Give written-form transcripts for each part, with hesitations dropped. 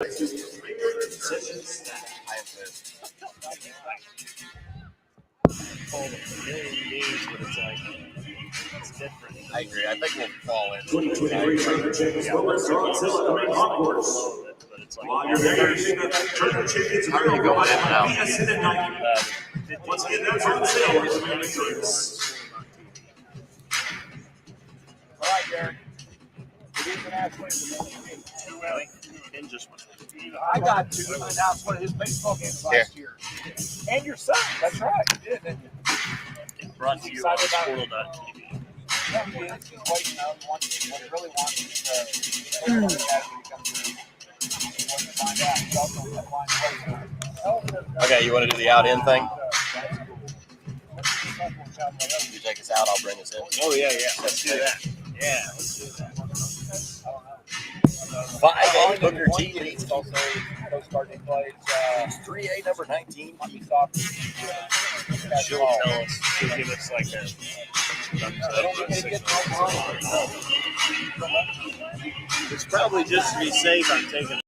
Called a million games, but it's like it's different. I agree. I think we'll fall in. 2023 Turner Champions Wellness are on sale at the main concourse. But it's like While you're there, Turner Champions How are you going in now? BSN and Nike. Once again, that's on sale at the main entrance. All right, Derek. Really? And just one. I got two. And announced one of his baseball games last year. And your son. That's right. You did, didn't you? Brought to you on Squirrel.tv. Okay, you want to do the out-in thing? You take us out, I'll bring us in. Oh, yeah. Let's do that. Yeah, let's do that. 5A Booker T leads also. 3A number 19. She'll tell us. She'll give us like a it's probably just to be safe. I'm taking.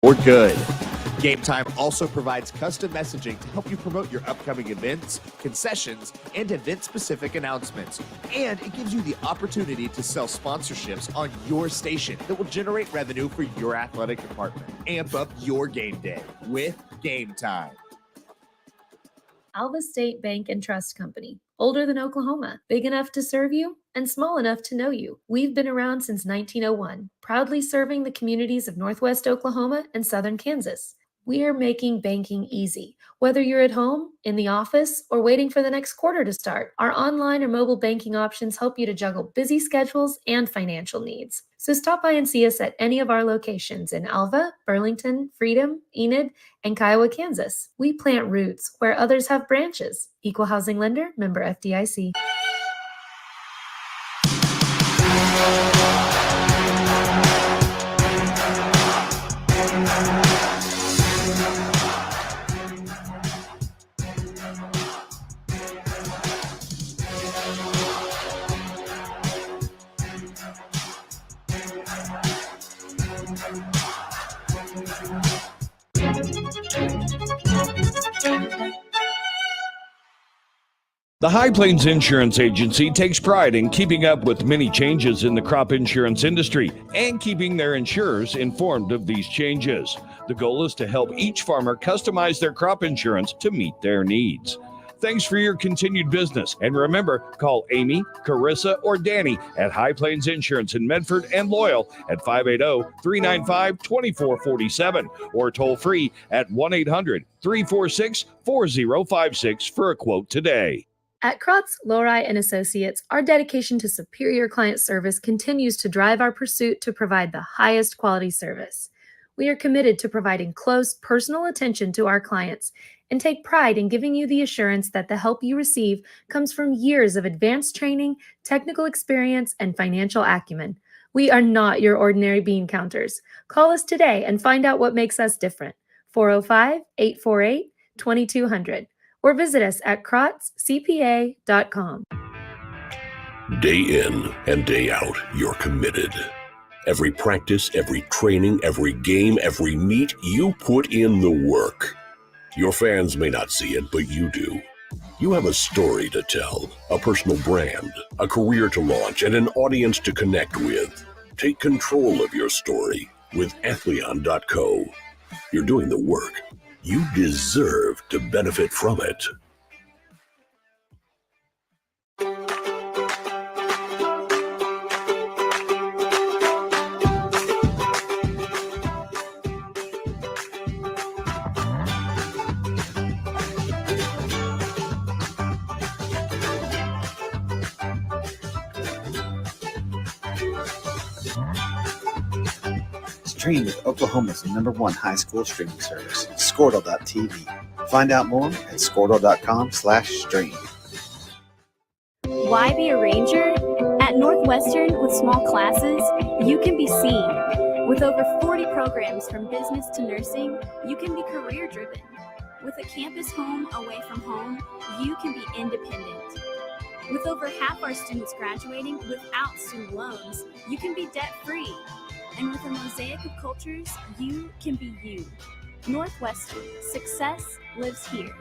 We're good. Game Time also provides custom messaging to help you promote your upcoming events, concessions, and event-specific announcements. And it gives you the opportunity to sell sponsorships on your station that will generate revenue for your athletic department. Amp up your game day with Game Time. Alva State Bank and Trust Company. Older than Oklahoma, big enough to serve you, and small enough to know you. We've been around since 1901, proudly serving the communities of Northwest Oklahoma and Southern Kansas. We are making banking easy. Whether you're at home, in the office, or waiting for the next quarter to start, our online or mobile banking options help you to juggle busy schedules and financial needs. So stop by and see us at any of our locations in Alva, Burlington, Freedom, Enid, and Kiowa, Kansas. We plant roots where others have branches. Equal Housing Lender, member FDIC. The High Plains Insurance Agency takes pride in keeping up with many changes in the crop insurance industry and keeping their insurers informed of these changes. The goal is to help each farmer customize their crop insurance to meet their needs. Thanks for your continued business. And remember, call Amy, Carissa, or Danny at High Plains Insurance in Medford and Loyal at 580-395-2447 or toll free at 1-800-346-4056 for a quote today. At Krotz, Lori and Associates, our dedication to superior client service continues to drive our pursuit to provide the highest quality service. We are committed to providing close, personal attention to our clients and take pride in giving you the assurance that the help you receive comes from years of advanced training, technical experience, and financial acumen. We are not your ordinary bean counters. Call us today and find out what makes us different. 405-848-2200 or visit us at krotzcpa.com. Day in and day out, you're committed. Every practice, every training, every game, every meet, you put in the work. Your fans may not see it, but you do. You have a story to tell, a personal brand, a career to launch, and an audience to connect with. Take control of your story with Athleon.co. You're doing the work. You deserve to benefit from it. Stream with Oklahoma's #1 high school streaming service, Squirtle.tv. Find out more at Squirtle.com/stream. Why be a ranger? At Northwestern, with small classes, you can be seen. With over 40 programs from business to nursing, you can be career-driven. With a campus home away from home, you can be independent. With over half our students graduating without student loans, you can be debt-free. And with a mosaic of cultures, you can be you. Northwestern, success lives here.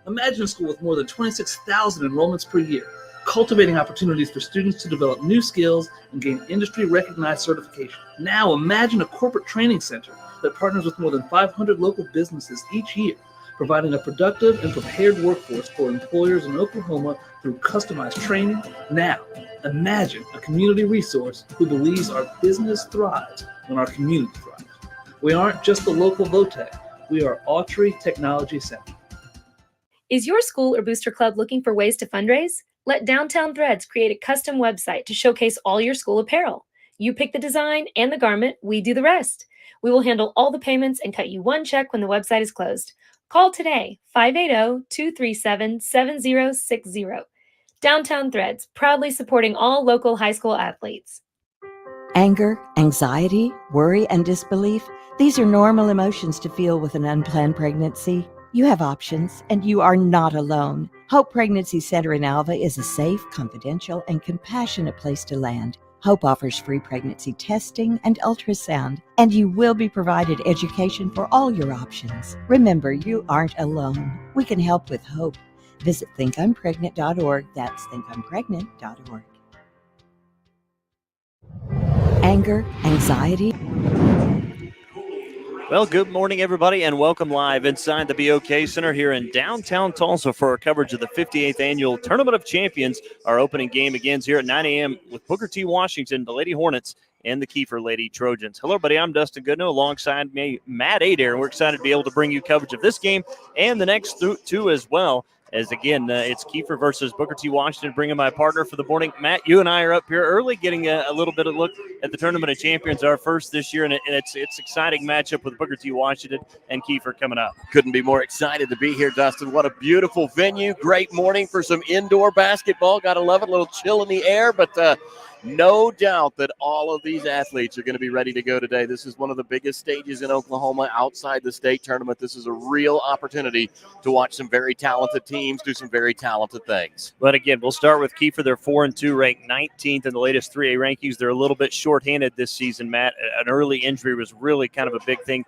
Imagine a school with more than 26,000 enrollments per year, cultivating opportunities for students to develop new skills and gain industry-recognized certification. Now imagine a corporate training center that partners with more than 500 local businesses each year, providing a productive and prepared workforce for employers in Oklahoma through customized training. Now, imagine a community resource who believes our business thrives when our community thrives. We aren't just the local VOTEC, we are Autry Technology Center. Is your school or booster club looking for ways to fundraise? Let Downtown Threads create a custom website to showcase all your school apparel. You pick the design and the garment, we do the rest. We will handle all the payments and cut you one check when the website is closed. Call today, 580-237-7060. Downtown Threads, proudly supporting all local high school athletes. Anger, anxiety, worry, and disbelief, these are normal emotions to feel with an unplanned pregnancy. You have options, and you are not alone. Hope Pregnancy Center in Alva is a safe, confidential, and compassionate place to land. Hope offers free pregnancy testing and ultrasound, and you will be provided education for all your options. Remember, you aren't alone. We can help with hope. Visit thinkimpregnant.org. That's thinkimpregnant.org. Anger, anxiety. Well, good morning, everybody, and welcome live inside the BOK Center here in downtown Tulsa for our coverage of the 58th Annual Tournament of Champions. Our opening game begins here at 9 a.m. with Booker T. Washington, the Lady Hornets, and the Kiefer Lady Trojans. Hello, everybody. I'm Dustin Goodnow alongside me, Matt Adair, and we're excited to be able to bring you coverage of this game and the next two as well. As again, it's Kiefer versus Booker T. Washington, bringing my partner for the morning. Matt, you and I are up here early, getting a little bit of look at the Tournament of Champions, our first this year, and it's exciting matchup with Booker T. Washington and Kiefer coming up. Couldn't be more excited to be here, Dustin. What a beautiful venue. Great morning for some indoor basketball. Gotta love it. A little chill in the air, but no doubt that all of these athletes are going to be ready to go today. This is one of the biggest stages in Oklahoma outside the state tournament. This is a real opportunity to watch some very talented teams do some very talented things. But again, we'll start with Kiefer. They're 4-2, ranked 19th in the latest 3A rankings. They're a little bit shorthanded this season, Matt. An early injury was really kind of a big thing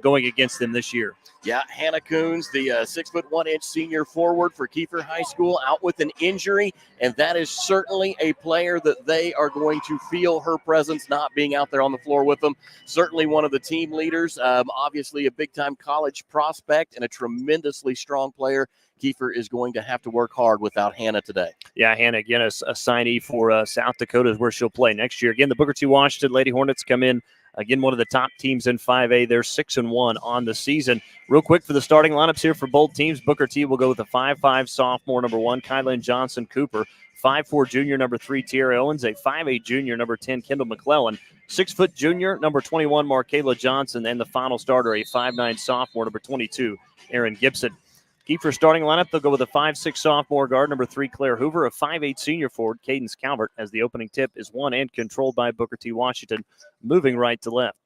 going against them this year. Yeah, Hannah Coons, the 6'1" senior forward for Kiefer High School, out with an injury, and that is certainly a player that they they are going to feel her presence not being out there on the floor with them. Certainly one of the team leaders, obviously a big-time college prospect and a tremendously strong player. Kiefer is going to have to work hard without Hannah today. Yeah, Hannah, again, a signee for South Dakota is where she'll play next year. Again, the Booker T. Washington Lady Hornets come in, again, one of the top teams in 5A. They're 6-1 on the season. Real quick for the starting lineups here for both teams, Booker T will go with a 5'5 sophomore, number 1, Kylan Johnson Cooper, 5'4 junior, number 3, Tierra Owens, a 5'8 junior, number 10, Kendall McClellan, 6' junior, number 21, Markayla Johnson, and the final starter, a 5'9 sophomore, number 22, Aaron Gibson. Kiefer starting lineup, they'll go with a 5'6 sophomore guard, number 3, Claire Hoover, a 5'8 senior forward, Cadence Calvert, as the opening tip is won and controlled by Booker T. Washington, moving right to left.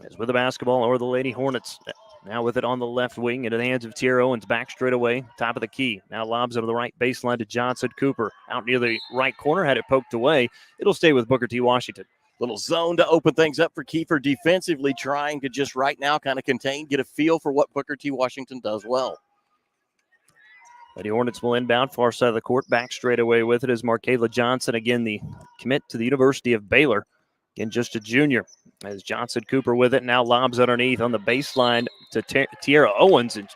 As with the basketball or the Lady Hornets, now with it on the left wing into the hands of Tierra Owens, back straight away, top of the key. Now lobs it to the right baseline to Johnson Cooper. Out near the right corner, had it poked away. It'll stay with Booker T. Washington. Little zone to open things up for Kiefer defensively, trying to just right now kind of contain, get a feel for what Booker T. Washington does well. Lady Hornets will inbound, far side of the court, back straight away with it is Markayla Johnson, again the commit to the University of Baylor. Again, just a junior. As Johnson Cooper with it, now lobs underneath on the baseline to Tierra Owens. And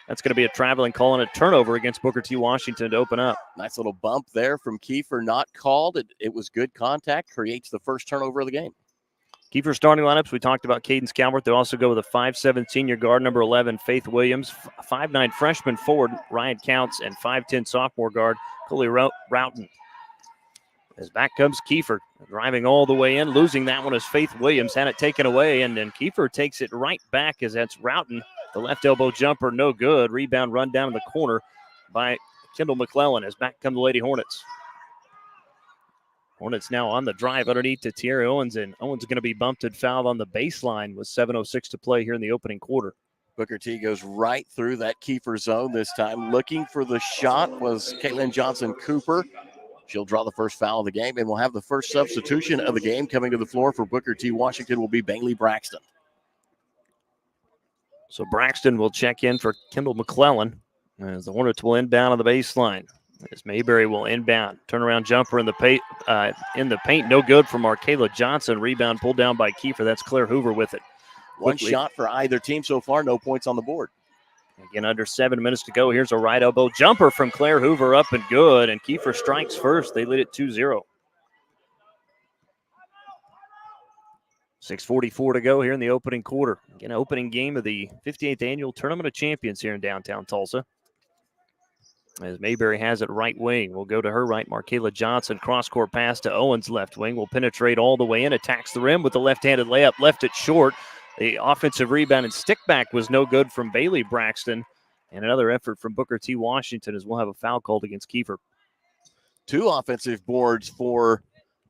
that's going to be a traveling call and a turnover against Booker T. Washington to open up. Nice little bump there from Kiefer, not called. It was good contact, creates the first turnover of the game. Kiefer starting lineups, we talked about Cadence Calvert. They also go with a 5'7 senior guard, number 11, Faith Williams, 5'9 freshman forward, Ryan Counts, and 5'10 sophomore guard, Coley Roughton. As back comes Kiefer, driving all the way in, losing that one as Faith Williams had it taken away, and then Kiefer takes it right back as that's Roughton. The left elbow jumper, no good. Rebound run down in the corner by Kendall McClellan as back come the Lady Hornets. Hornets now on the drive underneath to Tierra Owens, and Owens going to be bumped and fouled on the baseline with 7:06 to play here in the opening quarter. Booker T goes right through that Kiefer zone this time. Looking for the shot was Caitlin Johnson Cooper. She'll draw the first foul of the game, and we'll have the first substitution of the game coming to the floor for Booker T. Washington will be Bailey Braxton. So Braxton will check in for Kendall McClellan as the Hornets will inbound on the baseline. As Mayberry will inbound. Turnaround jumper in the paint. No good from Markayla Johnson. Rebound pulled down by Kiefer. That's Claire Hoover with it. One shot for either team so far. No points on the board. Again, under 7 minutes to go. Here's a right elbow jumper from Claire Hoover, up and good. And Kiefer strikes first. They lead it 2-0. 6:44 to go here in the opening quarter. Again, opening game of the 58th Annual Tournament of Champions here in downtown Tulsa. As Mayberry has it right wing. We'll go to her right. Markayla Johnson, cross-court pass to Owens left wing. Will penetrate all the way in, attacks the rim with the left-handed layup, left it short. The offensive rebound and stick back was no good from Bailey Braxton. And another effort from Booker T. Washington as we'll have a foul called against Kiefer. 2 offensive boards for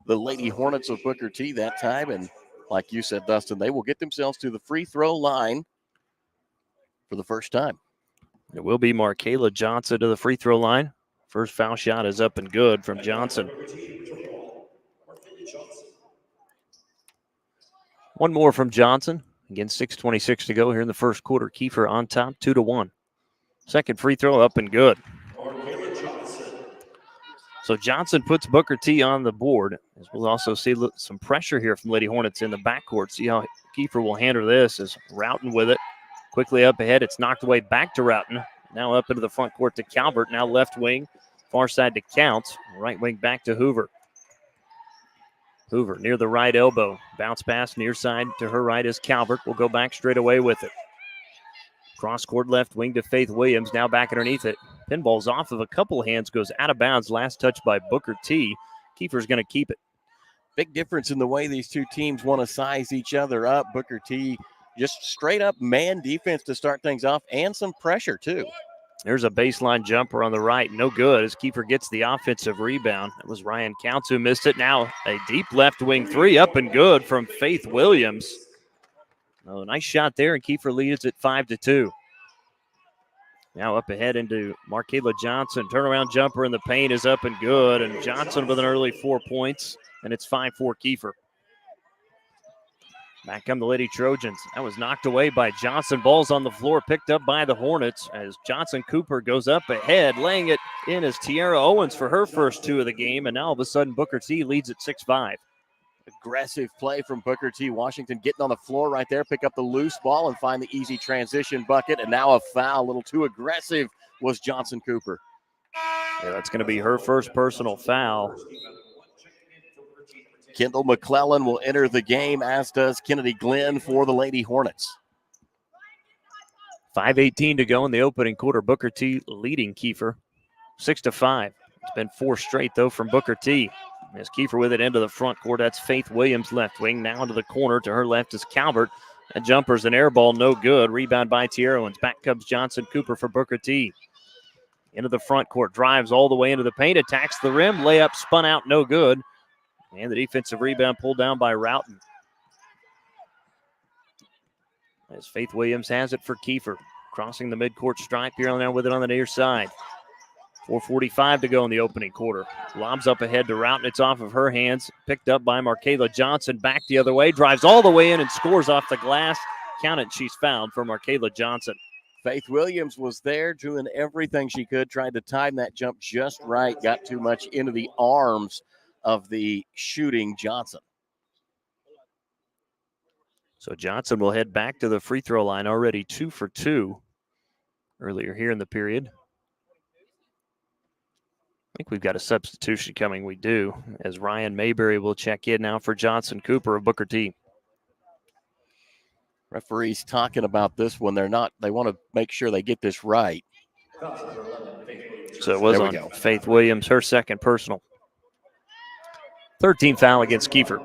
the Lady Hornets of Booker T that time. And like you said, Dustin, they will get themselves to the free throw line for the first time. It will be Markayla Johnson to the free throw line. First foul shot is up and good from Johnson. One more from Johnson. Again, 6:26 to go here in the first quarter. Kiefer on top, 2-1. Second free throw up and good. So Johnson puts Booker T on the board. As we'll also see some pressure here from Lady Hornets in the backcourt. See how Kiefer will handle this as Roughton with it. Quickly up ahead, it's knocked away back to Roughton. Now up into the front court to Calvert. Now left wing, far side to Counts. Right wing back to Hoover. Hoover near the right elbow. Bounce pass near side to her right is Calvert. Will go back straight away with it. Cross court left wing to Faith Williams. Now back underneath it. Pinball's off of a couple hands. Goes out of bounds. Last touch by Booker T. Kiefer's going to keep it. Big difference in the way these two teams want to size each other up. Booker T just straight up man defense to start things off and some pressure too. There's a baseline jumper on the right. No good as Kiefer gets the offensive rebound. It was Ryan Counts who missed it. Now a deep left wing three up and good from Faith Williams. Oh, nice shot there, and Kiefer leads at 5-2. Now up ahead into Markayla Johnson. Turnaround jumper in the paint is up and good, and Johnson with an early 4 points, and it's 5-4 Kiefer. Back come the Lady Trojans. That was knocked away by Johnson. Ball's on the floor, picked up by the Hornets as Johnson Cooper goes up ahead, laying it in as Tiara Owens for her first 2 of the game, and now all of a sudden Booker T leads at 6-5. Aggressive play from Booker T. Washington getting on the floor right there, pick up the loose ball and find the easy transition bucket, and now a foul. A little too aggressive was Johnson Cooper. Yeah, that's going to be her first personal foul. Kendall McClellan will enter the game, as does Kennedy Glenn for the Lady Hornets. 5:18 to go in the opening quarter. Booker T leading Kiefer 6-5. It's been 4 straight, though, from Booker T. As Kiefer with it into the front court, that's Faith Williams left wing. Now into the corner. To her left is Calvert. A jumper's an air ball, no good. Rebound by Tiara Owens. Back comes Johnson Cooper for Booker T. Into the front court. Drives all the way into the paint. Attacks the rim. Layup spun out, no good. And the defensive rebound pulled down by Roughton. As Faith Williams has it for Kiefer. Crossing the midcourt stripe here now with it on the near side. 4:45 to go in the opening quarter. Lobs up ahead to Roughton. It's off of her hands. Picked up by Markayla Johnson. Back the other way. Drives all the way in and scores off the glass. Count it, she's fouled for Markayla Johnson. Faith Williams was there doing everything she could, tried to time that jump just right. Got too much into the arms of the shooting Johnson. So Johnson will head back to the free throw line, already 2 for 2 earlier here in the period. I think we've got a substitution coming. We do, as Ryan Mayberry will check in now for Johnson Cooper of Booker T. Referees talking about this one. They want to make sure they get this right. So it was on Faith Williams, her second personal. 13th foul against Kiefer.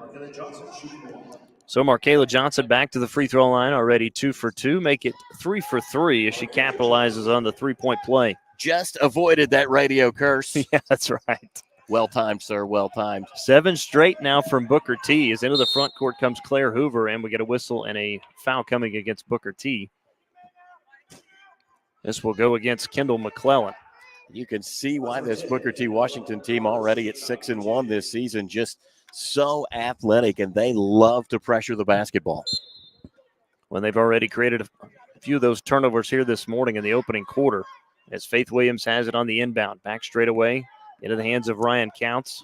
So Markayla Johnson back to the free throw line, already 2 for 2. Make it 3 for 3 as she capitalizes on the three-point play. Just avoided that radio curse. Yeah, that's right. Well timed, sir. Well timed. 7 straight now from Booker T. As into the front court comes Claire Hoover, and we get a whistle and a foul coming against Booker T. This will go against Kendall McClellan. You can see why this Booker T. Washington team already at 6-1 this season, just so athletic, and they love to pressure the basketball. When they've already created a few of those turnovers here this morning in the opening quarter, as Faith Williams has it on the inbound. Back straight away into the hands of Ryan Counts.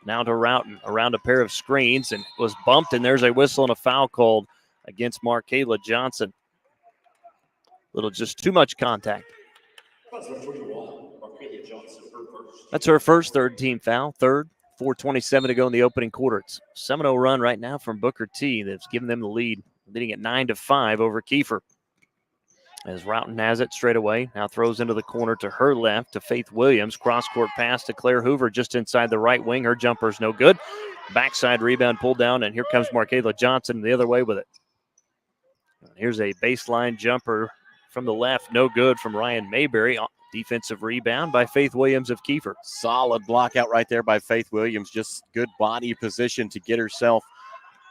Now to Roughton around a pair of screens and was bumped, and there's a whistle and a foul called against Markayla Johnson. Little just too much contact. That's her first third-team foul. 4:27 to go in the opening quarter. It's 7-0 run right now from Booker T. That's given them the lead, leading at 9-5 over Kiefer. As Roughton has it straight away. Now throws into the corner to her left to Faith Williams. Cross-court pass to Claire Hoover just inside the right wing. Her jumper's no good. Backside rebound pulled down, and here comes Markayla Johnson the other way with it. Here's a baseline jumper from the left. No good from Ryan Mayberry. Defensive rebound by Faith Williams of Kiefer. Solid block out right there by Faith Williams. Just good body position to get herself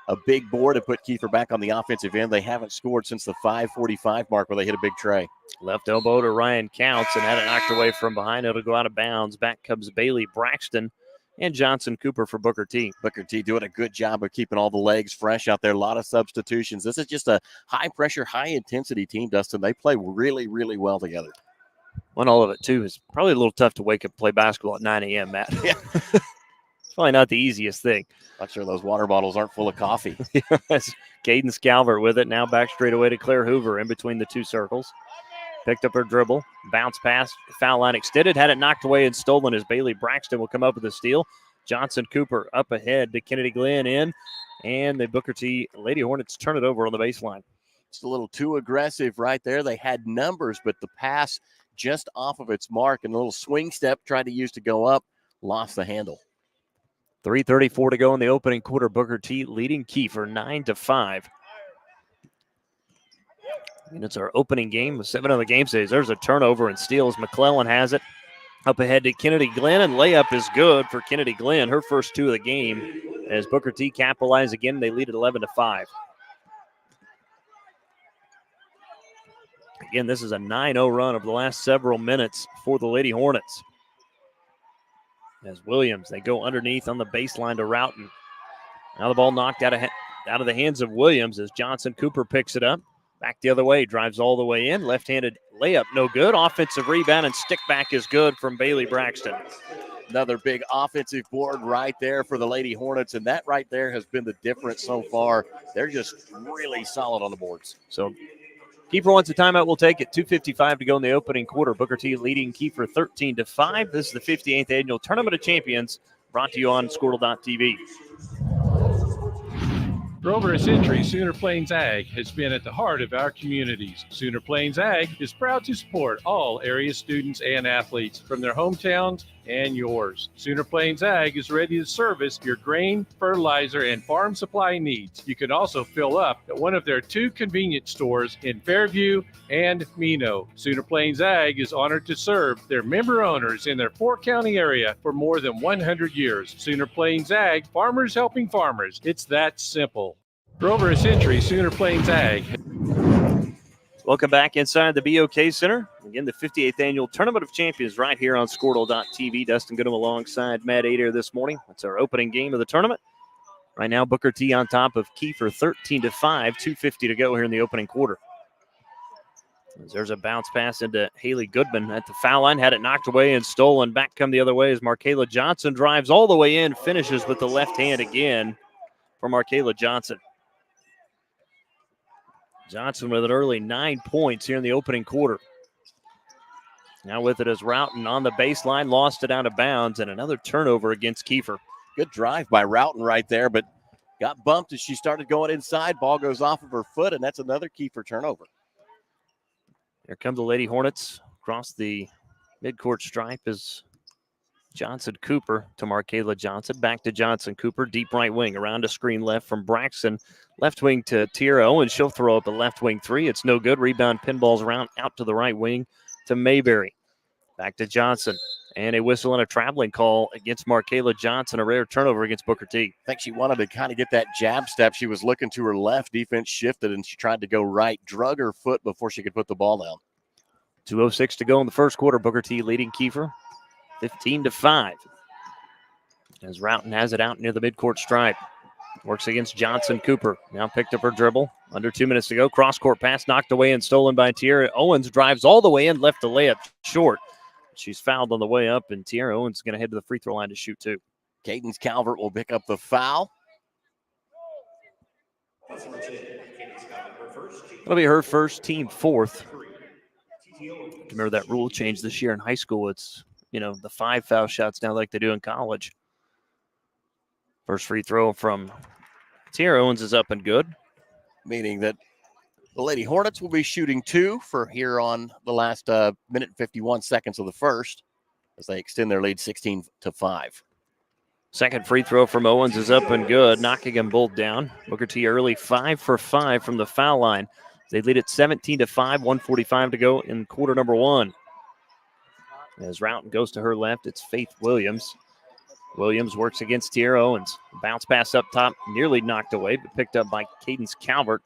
a big board to put Kiefer back on the offensive end. They haven't scored since the 5:45 mark where they hit a big tray. Left elbow to Ryan Counts and had it knocked away from behind. It'll go out of bounds. Back comes Bailey Braxton and Johnson Cooper for Booker T. Booker T doing a good job of keeping all the legs fresh out there. A lot of substitutions. This is just a high-pressure, high-intensity team, Dustin. They play really, really well together. One all of it, too, is probably a little tough to wake up and play basketball at 9 a.m., Matt. Yeah. It's probably not the easiest thing. Not sure those water bottles aren't full of coffee. Cadence Calvert with it. Now back straight away to Claire Hoover in between the two circles. Picked up her dribble. Bounce pass. Foul line extended. Had it knocked away and stolen as Bailey Braxton will come up with a steal. Johnson Cooper up ahead to Kennedy Glenn in. And the Booker T Lady Hornets turn it over on the baseline. It's a little too aggressive right there. They had numbers, but the pass just off of its mark and a little swing step tried to use to go up. Lost the handle. 3:34 to go in the opening quarter. Booker T leading Kiefer 9-5. And it's our opening game with 7 other game days. There's a turnover and steal as McClellan has it. Up ahead to Kennedy Glenn, and layup is good for Kennedy Glenn. Her first 2 of the game. As Booker T capitalize again, they lead at 11-5. Again, this is a 9-0 run over the last several minutes for the Lady Hornets. As Williams, they go underneath on the baseline to Roughton. Now the ball knocked out of out of the hands of Williams as Johnson Cooper picks it up. Back the other way, drives all the way in. Left-handed layup, no good. Offensive rebound and stick back is good from Bailey Braxton. Another big offensive board right there for the Lady Hornets, and that right there has been the difference so far. They're just really solid on the boards. So Kiefer wants a timeout. We'll take it. 2:55 to go in the opening quarter. Booker T leading Kiefer 13-5. This is the 58th Annual Tournament of Champions, brought to you on Squirtle.tv. For over a century, Sooner Plains Ag has been at the heart of our communities. Sooner Plains Ag is proud to support all area students and athletes from their hometowns and yours. Sooner Plains Ag is ready to service your grain, fertilizer, and farm supply needs. You can also fill up at one of their 2 convenience stores in Fairview and Mino. Sooner Plains Ag is honored to serve their member owners in their 4-county area for more than 100 years. Sooner Plains Ag, farmers helping farmers. It's that simple. For over a century, Sooner Plains Ag. Welcome back inside the BOK Center. Again, the 58th Annual Tournament of Champions right here on Squirtle.tv. Dustin Goodham alongside Matt Adair this morning. That's our opening game of the tournament. Right now, Booker T on top of Kiefer 13-5, 2:50 to go here in the opening quarter. As there's a bounce pass into Haley Goodman at the foul line. Had it knocked away and stolen. Back come the other way as Markayla Johnson drives all the way in, finishes with the left hand again for Markayla Johnson. Johnson with an early 9 points here in the opening quarter. Now with it is Roughton on the baseline, lost it out of bounds, and another turnover against Kiefer. Good drive by Roughton right there, but got bumped as she started going inside. Ball goes off of her foot, and that's another Kiefer turnover. Here come the Lady Hornets across the midcourt stripe as Johnson Cooper to Markayla Johnson. Back to Johnson Cooper, deep right wing, around a screen left from Braxton. Left wing to Tierra Owens. She'll throw up a left wing 3. It's no good. Rebound pinballs around out to the right wing to Mayberry. Back to Johnson. And a whistle and a traveling call against Markayla Johnson. A rare turnover against Booker T. I think she wanted to kind of get that jab step. She was looking to her left. Defense shifted, and she tried to go right. Drug her foot before she could put the ball down. 2:06 to go in the first quarter. Booker T leading Kiefer 15-5. As Roughton has it out near the midcourt stripe. Works against Johnson Cooper. Now picked up her dribble. Under 2 minutes to go. Cross-court pass knocked away and stolen by Tierra Owens. Drives all the way in, left the layup short. She's fouled on the way up, and Tierra Owens is going to head to the free throw line to shoot 2. Cadence Calvert will pick up the foul. It'll be her first, team 4th. Remember that rule changed this year in high school. It's, the 5 foul shots now like they do in college. First free throw from Tierra Owens is up and good. Meaning that the Lady Hornets will be shooting 2 for here on the last minute and 51 seconds of the first as they extend their lead 16-5. Second free throw from Owens is up and good, knocking them both down. Booker T early 5 for 5 from the foul line. They lead it 17-5, 1:45 to go in quarter number 1. As Roughton goes to her left, it's Faith Williams. Williams works against Tierra Owens. Bounce pass up top, nearly knocked away, but picked up by Cadence Calvert.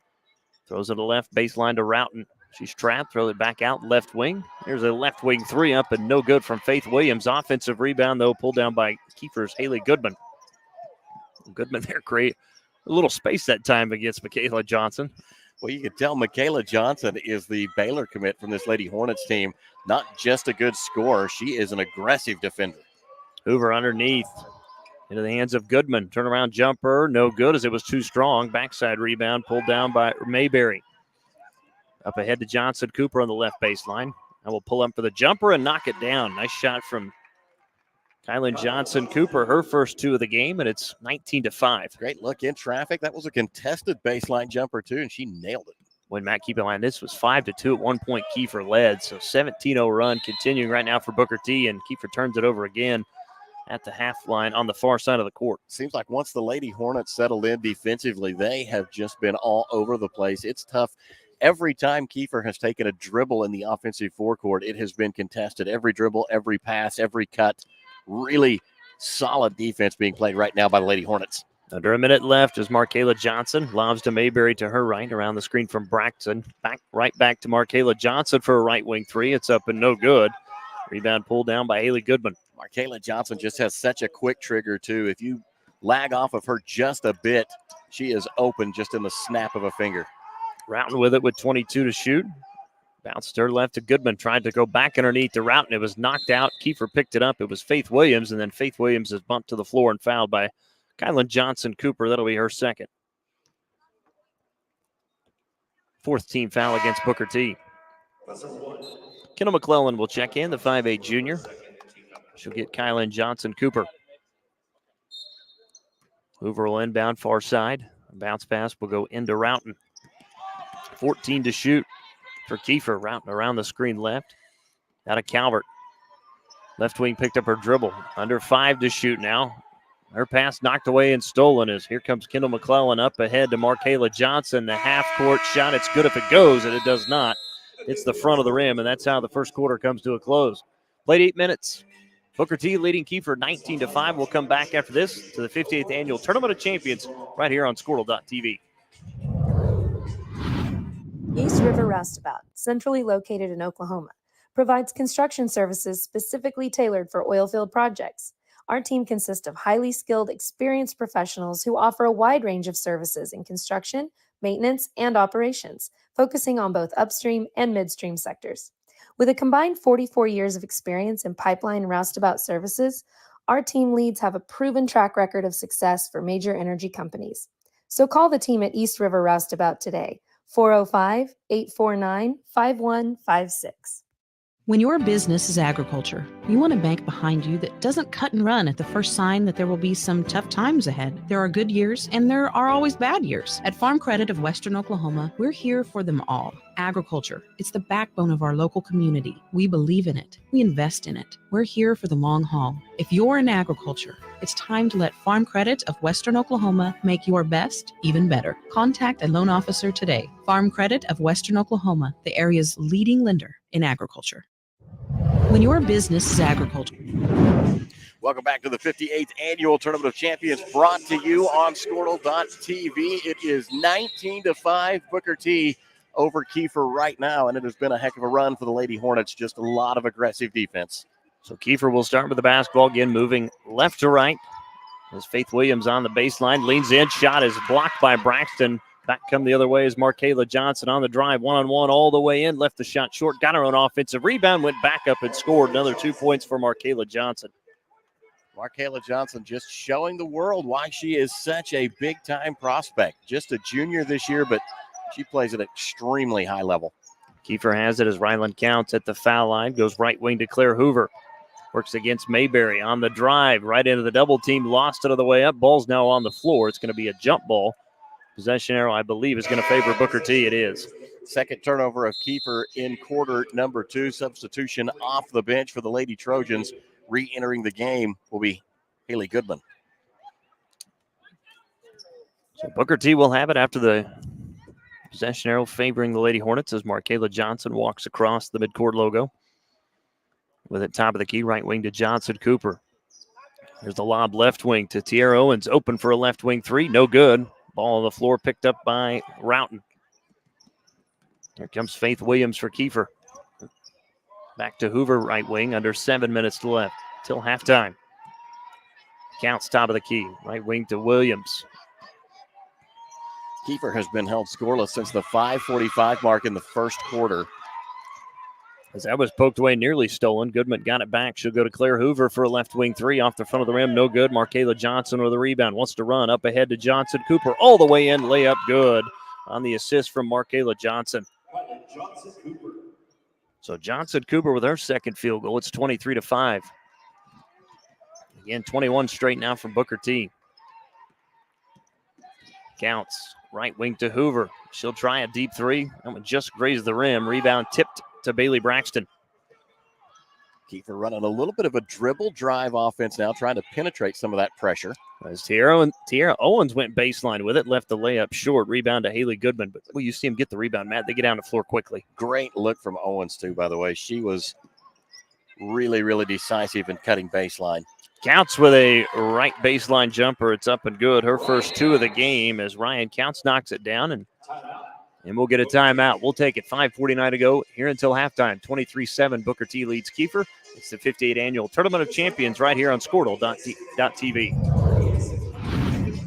Throws it to left baseline to Roughton. She's trapped, throws it back out left wing. Here's a left wing 3 up and no good from Faith Williams. Offensive rebound, though, pulled down by Kiefer's Haley Goodman. Goodman there, great. A little space that time against Markayla Johnson. Well, you can tell Markayla Johnson is the Baylor commit from this Lady Hornets team. Not just a good scorer, she is an aggressive defender. Hoover underneath. Into the hands of Goodman. Turnaround jumper, no good as it was too strong. Backside rebound pulled down by Mayberry. Up ahead to Johnson Cooper on the left baseline. And will pull up for the jumper and knock it down. Nice shot from Kylan Johnson Cooper, her first 2 of the game, and it's 19-5. Great look in traffic. That was a contested baseline jumper, too, and she nailed it. When Matt, keep in mind, this was 5-2 at one point. Kiefer led, so 17-0 run continuing right now for Booker T, and Kiefer turns it over again at the half line on the far side of the court. Seems like once the Lady Hornets settled in defensively, they have just been all over the place. It's tough. Every time Kiefer has taken a dribble in the offensive forecourt, it has been contested. Every dribble, every pass, every cut. Really solid defense being played right now by the Lady Hornets. Under a minute left is Markayla Johnson. Lobs to Mayberry to her right, around the screen from Braxton. Right back to Markayla Johnson for a right wing 3. It's up and no good. Rebound pulled down by Haley Goodman. Markayla Johnson just has such a quick trigger, too. If you lag off of her just a bit, She is open just in the snap of a finger. Routon with it with 22 to shoot. Bounced her left to Goodman. Tried to go back underneath to Routon. It was knocked out. Kiefer picked it up. It was Faith Williams, and then Faith Williams is bumped to the floor and fouled by Kylan Johnson-Cooper. That'll be her second. Fourth team foul against Booker T. Kendall McClellan will check in, the 5'8 junior. She'll get Kylan Johnson-Cooper. Hoover will inbound far side. A bounce pass will go into Routon. 14 to shoot for Kiefer. Routon around the screen left. Out of Calvert. Left wing picked up her dribble. Under 5 to shoot now. Her pass knocked away and stolen is. Here comes Kendall McClellan up ahead to Markayla Johnson. The half-court shot. It's good if it goes, and it does not. It's the front of the rim, and that's how the first quarter comes to a close. Played 8 minutes. Booker T leading Kiefer 19-5. We'll come back after this to the 58th Annual Tournament of Champions right here on Squirtle.tv. East River Roustabout, centrally located in Oklahoma, provides construction services specifically tailored for oilfield projects. Our team consists of highly skilled, experienced professionals who offer a wide range of services in construction, maintenance, and operations, focusing on both upstream and midstream sectors. With a combined 44 years of experience in pipeline and roustabout services, our team leads have a proven track record of success for major energy companies. So call the team at East River Roustabout today, 405-849-5156. When your business is agriculture, you want a bank behind you that doesn't cut and run at the first sign that there will be some tough times ahead. There are good years and there are always bad years. At Farm Credit of Western Oklahoma, we're here for them all. Agriculture, it's the backbone of our local community. We believe in it. We invest in it. We're here for the long haul. If you're in agriculture, it's time to let Farm Credit of Western Oklahoma make your best even better. Contact a loan officer today. Farm Credit of Western Oklahoma, the area's leading lender in agriculture. When your business is agriculture. Welcome back to the 58th Annual Tournament of Champions, brought to you on Squirtle.tv. It is 19-5 Booker T over Kiefer right now, and it has been a heck of a run for the Lady Hornets. Just a lot of aggressive defense. So Kiefer will start with the basketball again, moving left to right. As Faith Williams on the baseline, leans in, shot is blocked by Braxton. Back come the other way is Markayla Johnson on the drive, one-on-one all the way in, left the shot short, got her own offensive rebound, went back up and scored another 2 points for Markayla Johnson. Markayla Johnson just showing the world why she is such a big-time prospect. Just a junior this year, but she plays at an extremely high level. Kiefer has it as Ryland Counts at the foul line, goes right wing to Claire Hoover. Works against Mayberry on the drive, right into the double team, lost it on the way up. Ball's now on the floor. It's going to be a jump ball. Possession arrow, I believe, is going to favor Booker T. It is. Second turnover of Kiefer in quarter number 2. Substitution off the bench for the Lady Trojans. Re-entering the game will be Haley Goodman. So Booker T will have it after the possession arrow favoring the Lady Hornets as Markayla Johnson walks across the midcourt logo. With it top of the key, right wing to Johnson-Cooper. There's the lob left wing to Tierra Owens, open for a left wing three, no good. Ball on the floor picked up by Routon. Here comes Faith Williams for Kiefer. Back to Hoover, right wing, under 7 minutes left till halftime. Counts top of the key, right wing to Williams. Kiefer has been held scoreless since the 5:45 mark in the first quarter. As that was poked away, nearly stolen. Goodman got it back. She'll go to Claire Hoover for a left wing three off the front of the rim. No good. Markayla Johnson with the rebound. Wants to run up ahead to Johnson. Cooper all the way in. Layup good on the assist from Markayla Johnson. So Johnson Cooper with her second field goal. It's 23-5. Again, 21 straight now from Booker T. Counts. Right wing to Hoover. She'll try a deep three. That one just grazed the rim. Rebound tipped to Bailey Braxton. Kiefer running a little bit of a dribble drive offense now, trying to penetrate some of that pressure. As Tierra Owens went baseline with it, left the layup short. Rebound to Haley Goodman. But well, you see him get the rebound, Matt. They get down the floor quickly. Great look from Owens, too, by the way. She was really, really decisive in cutting baseline. Counts with a right baseline jumper. It's up and good. Her first two of the game as Ryan Counts knocks it down, and we'll get a timeout. We'll take it. 5:49 to go here until halftime. 23-7. Booker T leads Kiefer. It's the 58th Annual Tournament of Champions right here on Squirtle.tv.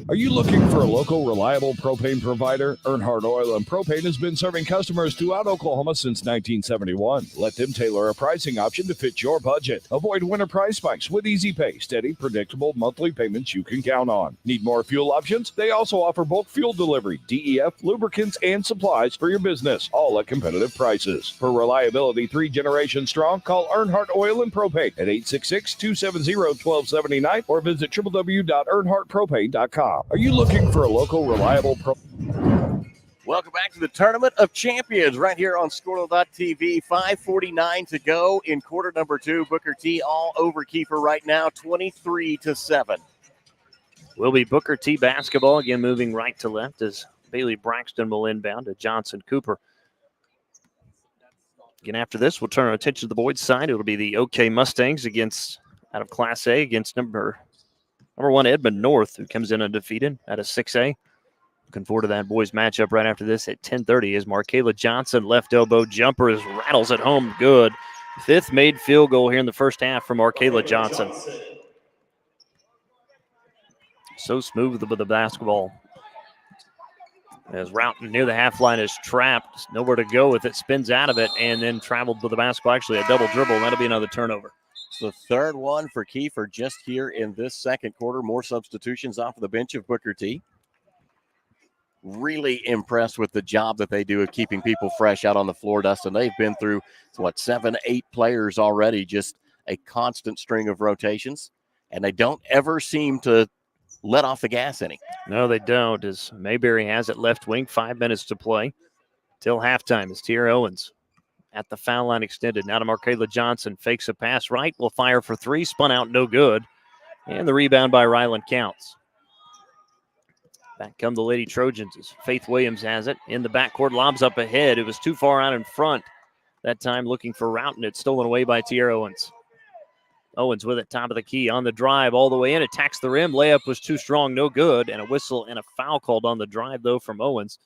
Are you looking for a local, reliable propane provider? Earnhardt Oil and Propane has been serving customers throughout Oklahoma since 1971. Let them tailor a pricing option to fit your budget. Avoid winter price spikes with easy pay, steady, predictable monthly payments you can count on. Need more fuel options? They also offer bulk fuel delivery, DEF, lubricants, and supplies for your business, all at competitive prices. For reliability 3 generations strong, call Earnhardt Oil and Propane at 866-270-1279 or visit www.earnhardtpropane.com. Are you looking for a local, reliable Welcome back to the Tournament of Champions right here on Scortal.tv. 5:49 to go in quarter number 2. Booker T all over Kiefer right now, 23-7. Will be Booker T basketball, again moving right to left as Bailey Braxton will inbound to Johnson Cooper. Again, after this, we'll turn our attention to the boys' side. It'll be the OK Mustangs out of Class A against number 1 Edmond North, who comes in undefeated out of 6A. Looking forward to that boys matchup right after this at 10:30 as Markayla Johnson, left elbow jumper, rattles it home good. 5th made field goal here in the first half from Markayla Johnson. So smooth with the basketball. As Roughton near the half line is trapped, nowhere to go with it, spins out of it, and then traveled with the basketball. Actually, a double dribble, and that'll be another turnover. It's the third one for Kiefer just here in this second quarter. More substitutions off of the bench of Booker T. Really impressed with the job that they do of keeping people fresh out on the floor, Dustin. They've been through, 7, 8 players already, just a constant string of rotations, and they don't ever seem to let off the gas any. No, they don't, as Mayberry has it left wing, 5 minutes to play till halftime as Tierra Owens at the foul line extended. Now to Markayla Johnson, fakes a pass right, will fire for 3, spun out, no good, and the rebound by Ryland counts. Back come the Lady Trojans as Faith Williams has it. In the backcourt, lobs up ahead. It was too far out in front. That time looking for Roughton. It's stolen away by Tierra Owens. Owens with it, top of the key, on the drive, all the way in, attacks the rim. Layup was too strong, no good. And a whistle and a foul called on the drive, though, from Owens.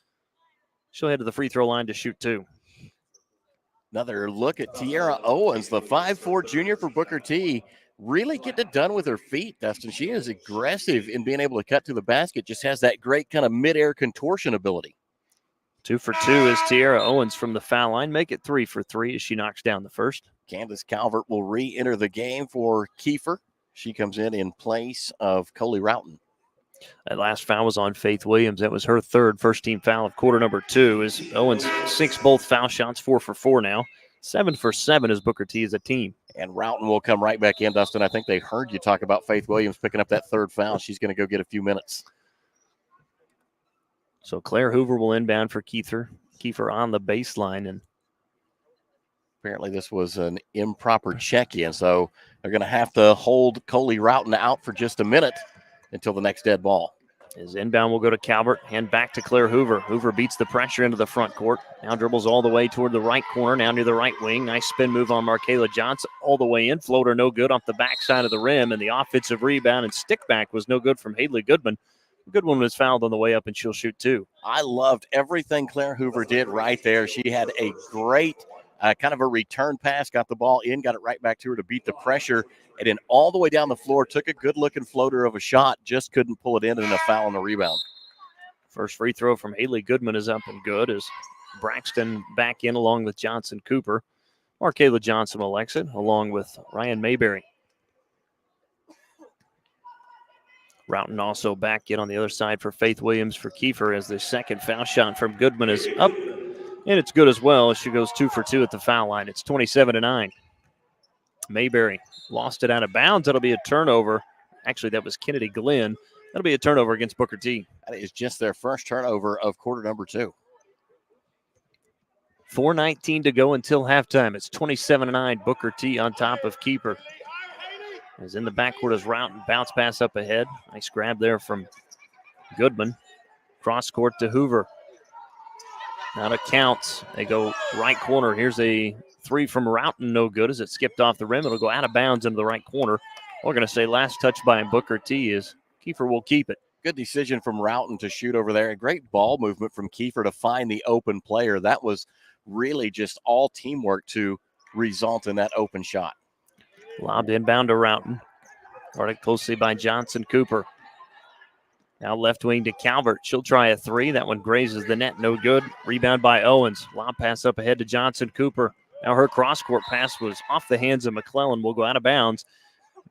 She'll head to the free throw line to shoot 2. Another look at Tierra Owens, the 5'4" junior for Booker T. Really getting it done with her feet, Dustin. She is aggressive in being able to cut to the basket, just has that great kind of midair contortion ability. 2 for 2 is Tierra Owens from the foul line. Make it 3 for 3 as she knocks down the first. Candace Calvert will re-enter the game for Kiefer. She comes in place of Coley Roughton. That last foul was on Faith Williams. That was her third first-team foul of quarter number 2 as Owens 6 both foul shots, 4 for 4 now. 7 for 7 as Booker T as a team. And Roughton will come right back in, Dustin. I think they heard you talk about Faith Williams picking up that third foul. She's going to go get a few minutes. So Claire Hoover will inbound for Kiefer. Kiefer on the baseline. And apparently this was an improper check-in, so they're going to have to hold Coley Roughton out for just a minute until the next dead ball. His inbound will go to Calvert, hand back to Claire Hoover. Hoover beats the pressure into the front court. Now dribbles all the way toward the right corner, now near the right wing. Nice spin move on Markayla Johnson. All the way in, floater no good off the backside of the rim, and the offensive rebound and stick back was no good from Haley Goodman. Goodwin was fouled on the way up, and she'll shoot 2. I loved everything Claire Hoover did right there. She had a great kind of a return pass, got the ball in, got it right back to her to beat the pressure, and then all the way down the floor, took a good-looking floater of a shot, just couldn't pull it in, and a foul on the rebound. First free throw from Haley Goodman is up and good as Braxton back in along with Johnson Cooper. Markayla Johnson will exit along with Ryan Mayberry. Roughton also back in on the other side for Faith Williams for Kiefer as the second foul shot from Goodman is up, and it's good as well as she goes 2 for 2 at the foul line. It's 27-9. Mayberry lost it out of bounds. That'll be a turnover. Actually, that was Kennedy Glenn. That'll be a turnover against Booker T. That is just their first turnover of quarter number 2. 4:19 to go until halftime. It's 27-9. Booker T on top of Kiefer. As in the backcourt is Roughton. Bounce pass up ahead. Nice grab there from Goodman. Cross court to Hoover. Now to Counts. They go right corner. Here's a 3 from Roughton. No good as it skipped off the rim. It'll go out of bounds into the right corner. We're going to say last touch by Booker T is Kiefer will keep it. Good decision from Roughton to shoot over there. A great ball movement from Kiefer to find the open player. That was really just all teamwork to result in that open shot. Lobbed inbound to Roughton. Guarded closely by Johnson Cooper. Now left wing to Calvert. She'll try a three. That one grazes the net. No good. Rebound by Owens. Lob pass up ahead to Johnson Cooper. Now her cross-court pass was off the hands of McClellan. Will go out of bounds.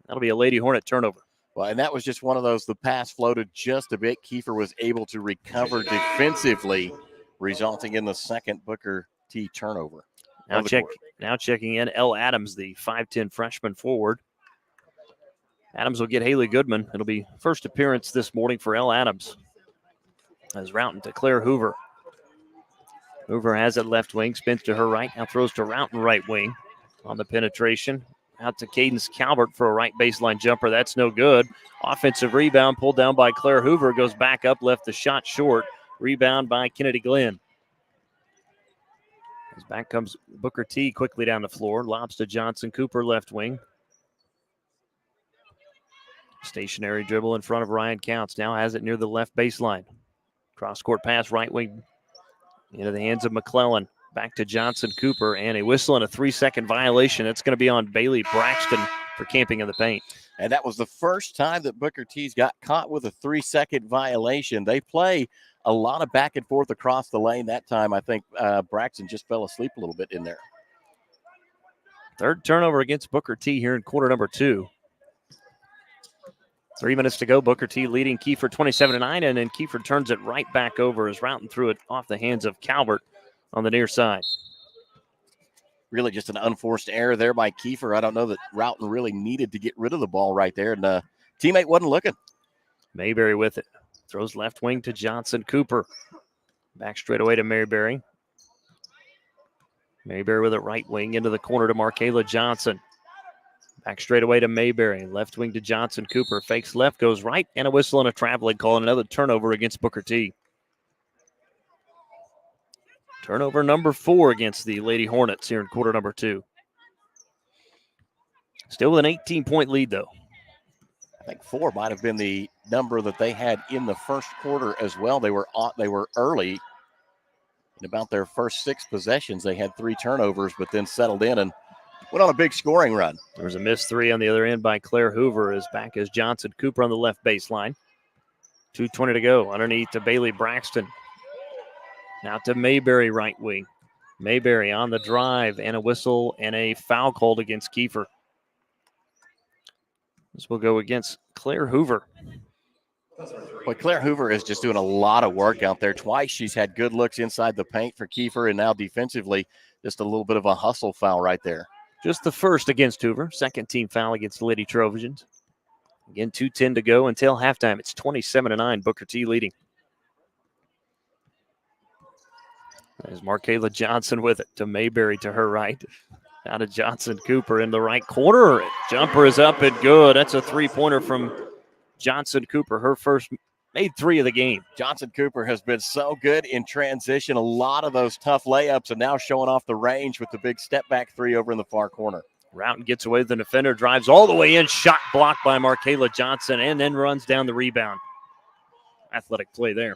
That'll be a Lady Hornet turnover. Well, and that was just one of those, the pass floated just a bit. Kiefer was able to recover defensively, resulting in the second Booker T turnover. Now checking in Elle Adams, the 5'10 freshman forward. Adams will get Haley Goodman. It'll be first appearance this morning for Elle Adams. As Roughton to Claire Hoover. Hoover has it left wing, spins to her right, now throws to Roughton right wing on the penetration. Out to Cadence Calvert for a right baseline jumper. That's no good. Offensive rebound pulled down by Claire Hoover. Goes back up, left the shot short. Rebound by Kennedy Glenn. As back comes Booker T quickly down the floor. Lobs to Johnson Cooper left wing. Stationary dribble in front of Ryan Counts. Now has it near the left baseline. Cross-court pass right wing into the hands of McClellan. Back to Johnson Cooper, and a whistle and a 3-second violation. That's going to be on Bailey Braxton for camping in the paint. And that was the first time that Booker T's got caught with a 3-second violation. They play a lot of back and forth across the lane. That time, I think Braxton just fell asleep a little bit in there. Third turnover against Booker T here in quarter number 2. 3 minutes to go. Booker T leading Kiefer 27-9, and then Kiefer turns it right back over as Roughton threw it off the hands of Calvert on the near side. Really just an unforced error there by Kiefer. I don't know that Roughton really needed to get rid of the ball right there, and teammate wasn't looking. Mayberry with it. Throws left wing to Johnson Cooper. Back straight away to Mayberry. Mayberry with it right wing into the corner to Markayla Johnson. Back straight away to Mayberry. Left wing to Johnson Cooper. Fakes left, goes right, and a whistle and a traveling call, and another turnover against Booker T. Turnover number 4 against the Lady Hornets here in quarter number 2. Still with an 18-point lead, though. I think 4 might have been the number that they had in the first quarter as well. They were early. In about their first 6 possessions, they had 3 turnovers, but then settled in and went on a big scoring run. There was a missed 3 on the other end by Claire Hoover. As back as Johnson Cooper on the left baseline. 2:20 to go. Underneath to Bailey Braxton. Now to Mayberry right wing. Mayberry on the drive, and a whistle and a foul called against Kiefer. This will go against Claire Hoover. But Claire Hoover is just doing a lot of work out there. Twice she's had good looks inside the paint for Kiefer, and now defensively, just a little bit of a hustle foul right there. Just the first against Hoover. Second team foul against the Lady Trojans. Again, 2:10 to go until halftime. It's 27-9, Booker T leading. There's Markayla Johnson with it to Mayberry to her right. Now to Johnson Cooper in the right corner. Jumper is up and good. That's a 3-pointer from Johnson Cooper. Her first made 3 of the game. Johnson Cooper has been so good in transition. A lot of those tough layups, and now showing off the range with the big step back 3 over in the far corner. Roughton gets away with the defender, drives all the way in, shot blocked by Markayla Johnson, and then runs down the rebound. Athletic play there.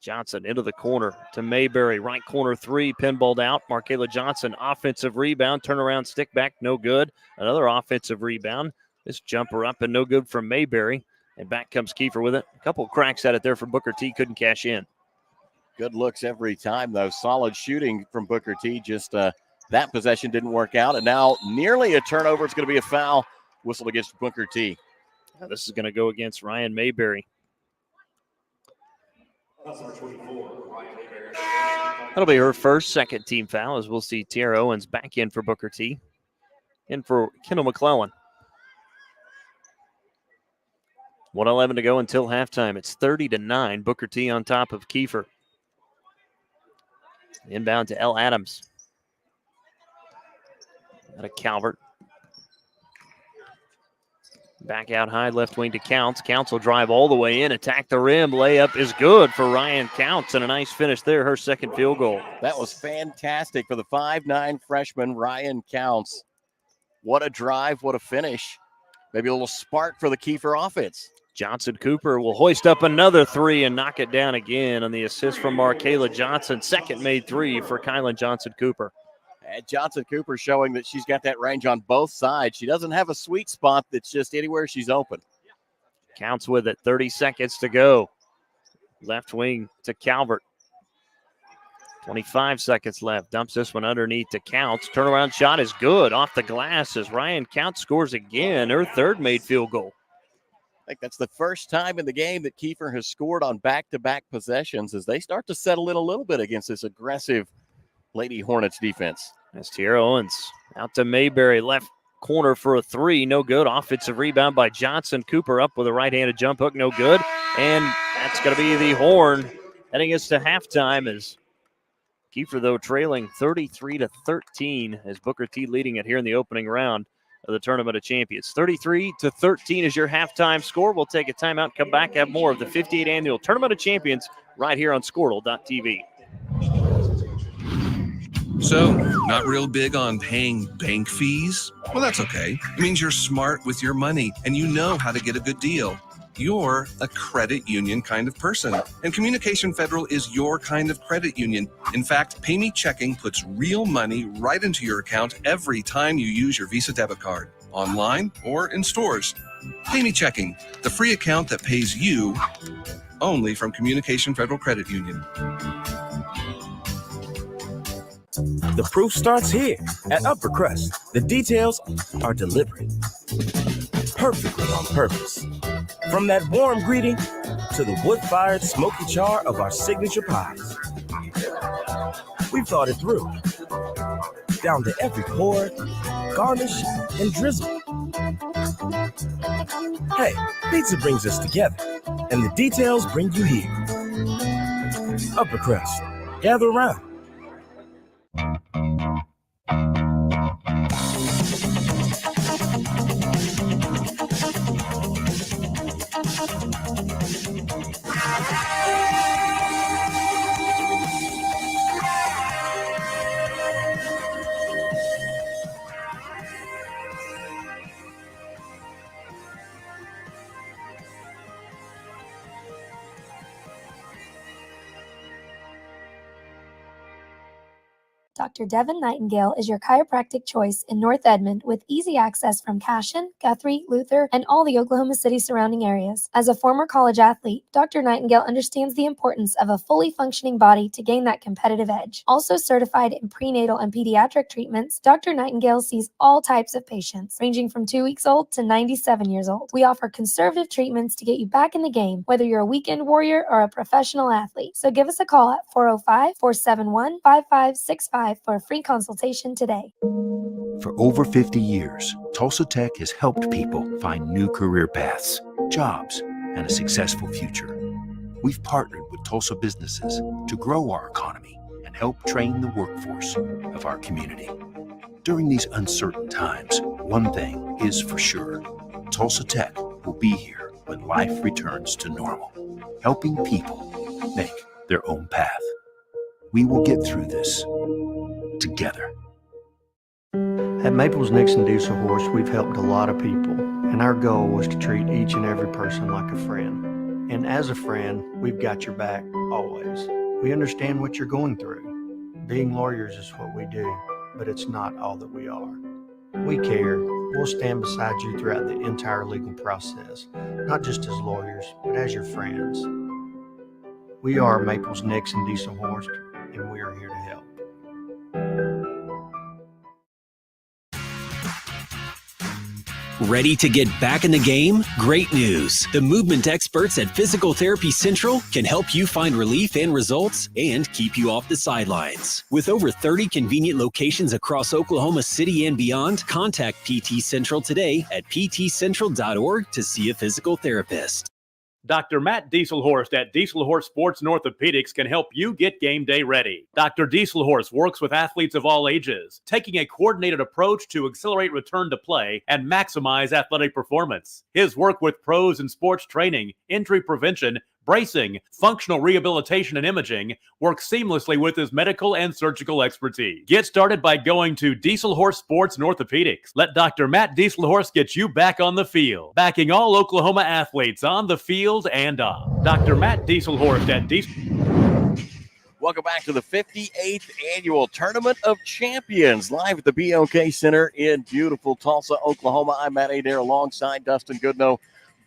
Johnson into the corner to Mayberry. Right corner 3, pinballed out. Markayla Johnson, offensive rebound. Turnaround, stick back, no good. Another offensive rebound. This jumper up and no good from Mayberry. And back comes Kiefer with it. A couple cracks at it there from Booker T. Couldn't cash in. Good looks every time, though. Solid shooting from Booker T. Just that possession didn't work out. And now nearly a turnover. It's going to be a foul. Whistle against Booker T. Now this is going to go against Ryan Mayberry. That'll be her first second team foul, as we'll see Tiara Owens back in for Booker T. In for Kendall McClellan. 1:11 to go until halftime. It's 30-9. Booker T on top of Kiefer. Inbound to Elle Adams. Out of Calvert. Back out high, left wing to Counts. Counts will drive all the way in, attack the rim. Layup is good for Ryan Counts, and a nice finish there, her second field goal. That was fantastic for the 5'9" freshman, Ryan Counts. What a drive, what a finish. Maybe a little spark for the Kiefer offense. Johnson Cooper will hoist up another 3 and knock it down again on the assist from Markayla Johnson. Second made 3 for Kylan Johnson Cooper. And Johnson Cooper showing that she's got that range on both sides. She doesn't have a sweet spot that's just anywhere she's open. Counts with it. 30 seconds to go. Left wing to Calvert. 25 seconds left. Dumps this one underneath to Counts. Turnaround shot is good. Off the glass as Ryan Counts scores again. Her third made field goal. I think that's the first time in the game that Kiefer has scored on back-to-back possessions as they start to settle in a little bit against this aggressive Lady Hornets defense. That's Tierra Owens out to Mayberry. Left corner for a three. No good. Offensive rebound by Johnson. Cooper up with a right-handed jump hook. No good. And that's going to be the horn heading us to halftime as Kiefer, though, trailing 33-13 as Booker T leading it here in the opening round of the Tournament of Champions. 33-13 is your halftime score. We'll take a timeout, come back, have more of the 58th Annual Tournament of Champions right here on Squirtle.tv. So, not real big on paying bank fees? Well, that's okay. It means you're smart with your money and you know how to get a good deal. You're a credit union kind of person, and Communication Federal is your kind of credit union. In fact, Pay Me Checking puts real money right into your account every time you use your Visa debit card, online or in stores. Pay Me Checking, the free account that pays you only from Communication Federal Credit Union. The proof starts here at Upper Crust. The details are deliberate, perfectly on purpose. From that warm greeting to the wood-fired smoky char of our signature pies. We've thought it through, down to every pour, garnish, and drizzle. Hey, pizza brings us together, and the details bring you here. Upper Crust, gather around. Dr. Devin Nightingale is your chiropractic choice in North Edmond with easy access from Cashion, Guthrie, Luther, and all the Oklahoma City surrounding areas. As a former college athlete, Dr. Nightingale understands the importance of a fully functioning body to gain that competitive edge. Also certified in prenatal and pediatric treatments, Dr. Nightingale sees all types of patients, ranging from 2 weeks old to 97 years old. We offer conservative treatments to get you back in the game, whether you're a weekend warrior or a professional athlete. So give us a call at 405-471-5565 for a free consultation today. For over 50 years, Tulsa Tech has helped people find new career paths, jobs, and a successful future. We've partnered with Tulsa businesses to grow our economy and help train the workforce of our community. During these uncertain times, one thing is for sure. Tulsa Tech will be here when life returns to normal, helping people make their own path. We will get through this together. At Maples Nixon Diesel Horse, we've helped a lot of people, and our goal was to treat each and every person like a friend. And as a friend, we've got your back always. We understand what you're going through. Being lawyers is what we do, but it's not all that we are. We care. We'll stand beside you throughout the entire legal process, not just as lawyers, but as your friends. We are Maples Nixon Diesel Horse, and we are here to help. Ready to get back in the game? Great news! The movement experts at Physical Therapy Central can help you find relief and results and keep you off the sidelines. With over 30 convenient locations across Oklahoma City and beyond, contact PT Central today at ptcentral.org to see a physical therapist. Dr. Matt Dieselhorst at Dieselhorst Sports and Orthopedics can help you get game day ready. Dr. Dieselhorst works with athletes of all ages, taking a coordinated approach to accelerate return to play and maximize athletic performance. His work with pros in sports training, injury prevention, bracing, functional rehabilitation, and imaging works seamlessly with his medical and surgical expertise. Get started by going to Dieselhorst Sports and Orthopedics. Let Dr. Matt Dieselhorst get you back on the field, backing all Oklahoma athletes on the field and off. Dr. Matt Dieselhorst at Welcome back to the 58th Annual Tournament of Champions, live at the BOK Center in beautiful Tulsa, Oklahoma. I'm Matt Adair alongside Dustin Goodnow.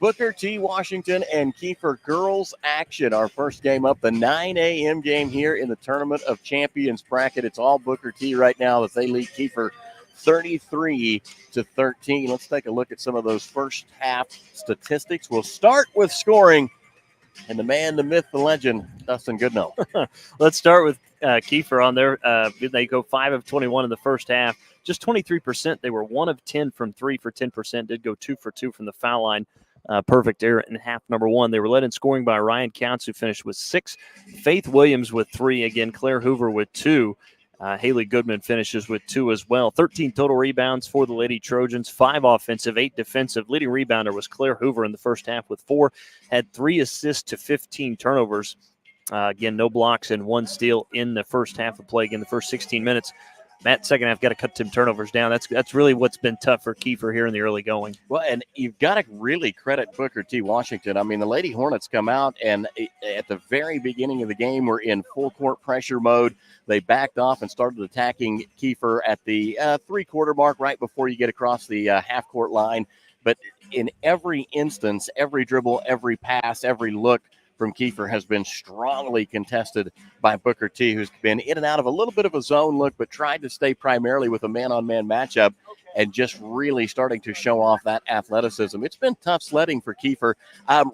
Booker T. Washington and Kiefer girls action. Our first game up, the 9 a.m. game here in the Tournament of Champions bracket. It's all Booker T right now as they lead Kiefer 33-13. Let's take a look at some of those first half statistics. We'll start with scoring. And the man, the myth, the legend, Dustin Goodnow. Let's start with Kiefer on there. They go 5 of 21 in the first half. Just 23%. They were 1 of 10 from 3 for 10%. Did go 2 for 2 from the foul line. Perfect error in half number 1. They were led in scoring by Ryan Counts, who finished with 6. Faith Williams with 3. Again, Claire Hoover with 2. Haley Goodman finishes with 2 as well. 13 total rebounds for the Lady Trojans, 5 offensive, 8 defensive. Leading rebounder was Claire Hoover in the first half with 4. Had 3 assists to 15 turnovers. Again, no blocks and 1 steal in the first half of play. Again, the first 16 minutes. Matt, second half, got to cut some turnovers down. That's really what's been tough for Kiefer here in the early going. Well, and you've got to really credit Booker T. Washington. I mean, the Lady Hornets come out, and at the very beginning of the game, we're in full court pressure mode. They backed off and started attacking Kiefer at the three-quarter mark right before you get across the half-court line. But in every instance, every dribble, every pass, every look from Kiefer has been strongly contested by Booker T., who's been in and out of a little bit of a zone look, but tried to stay primarily with a man-on-man matchup and just really starting to show off that athleticism. It's been tough sledding for Kiefer.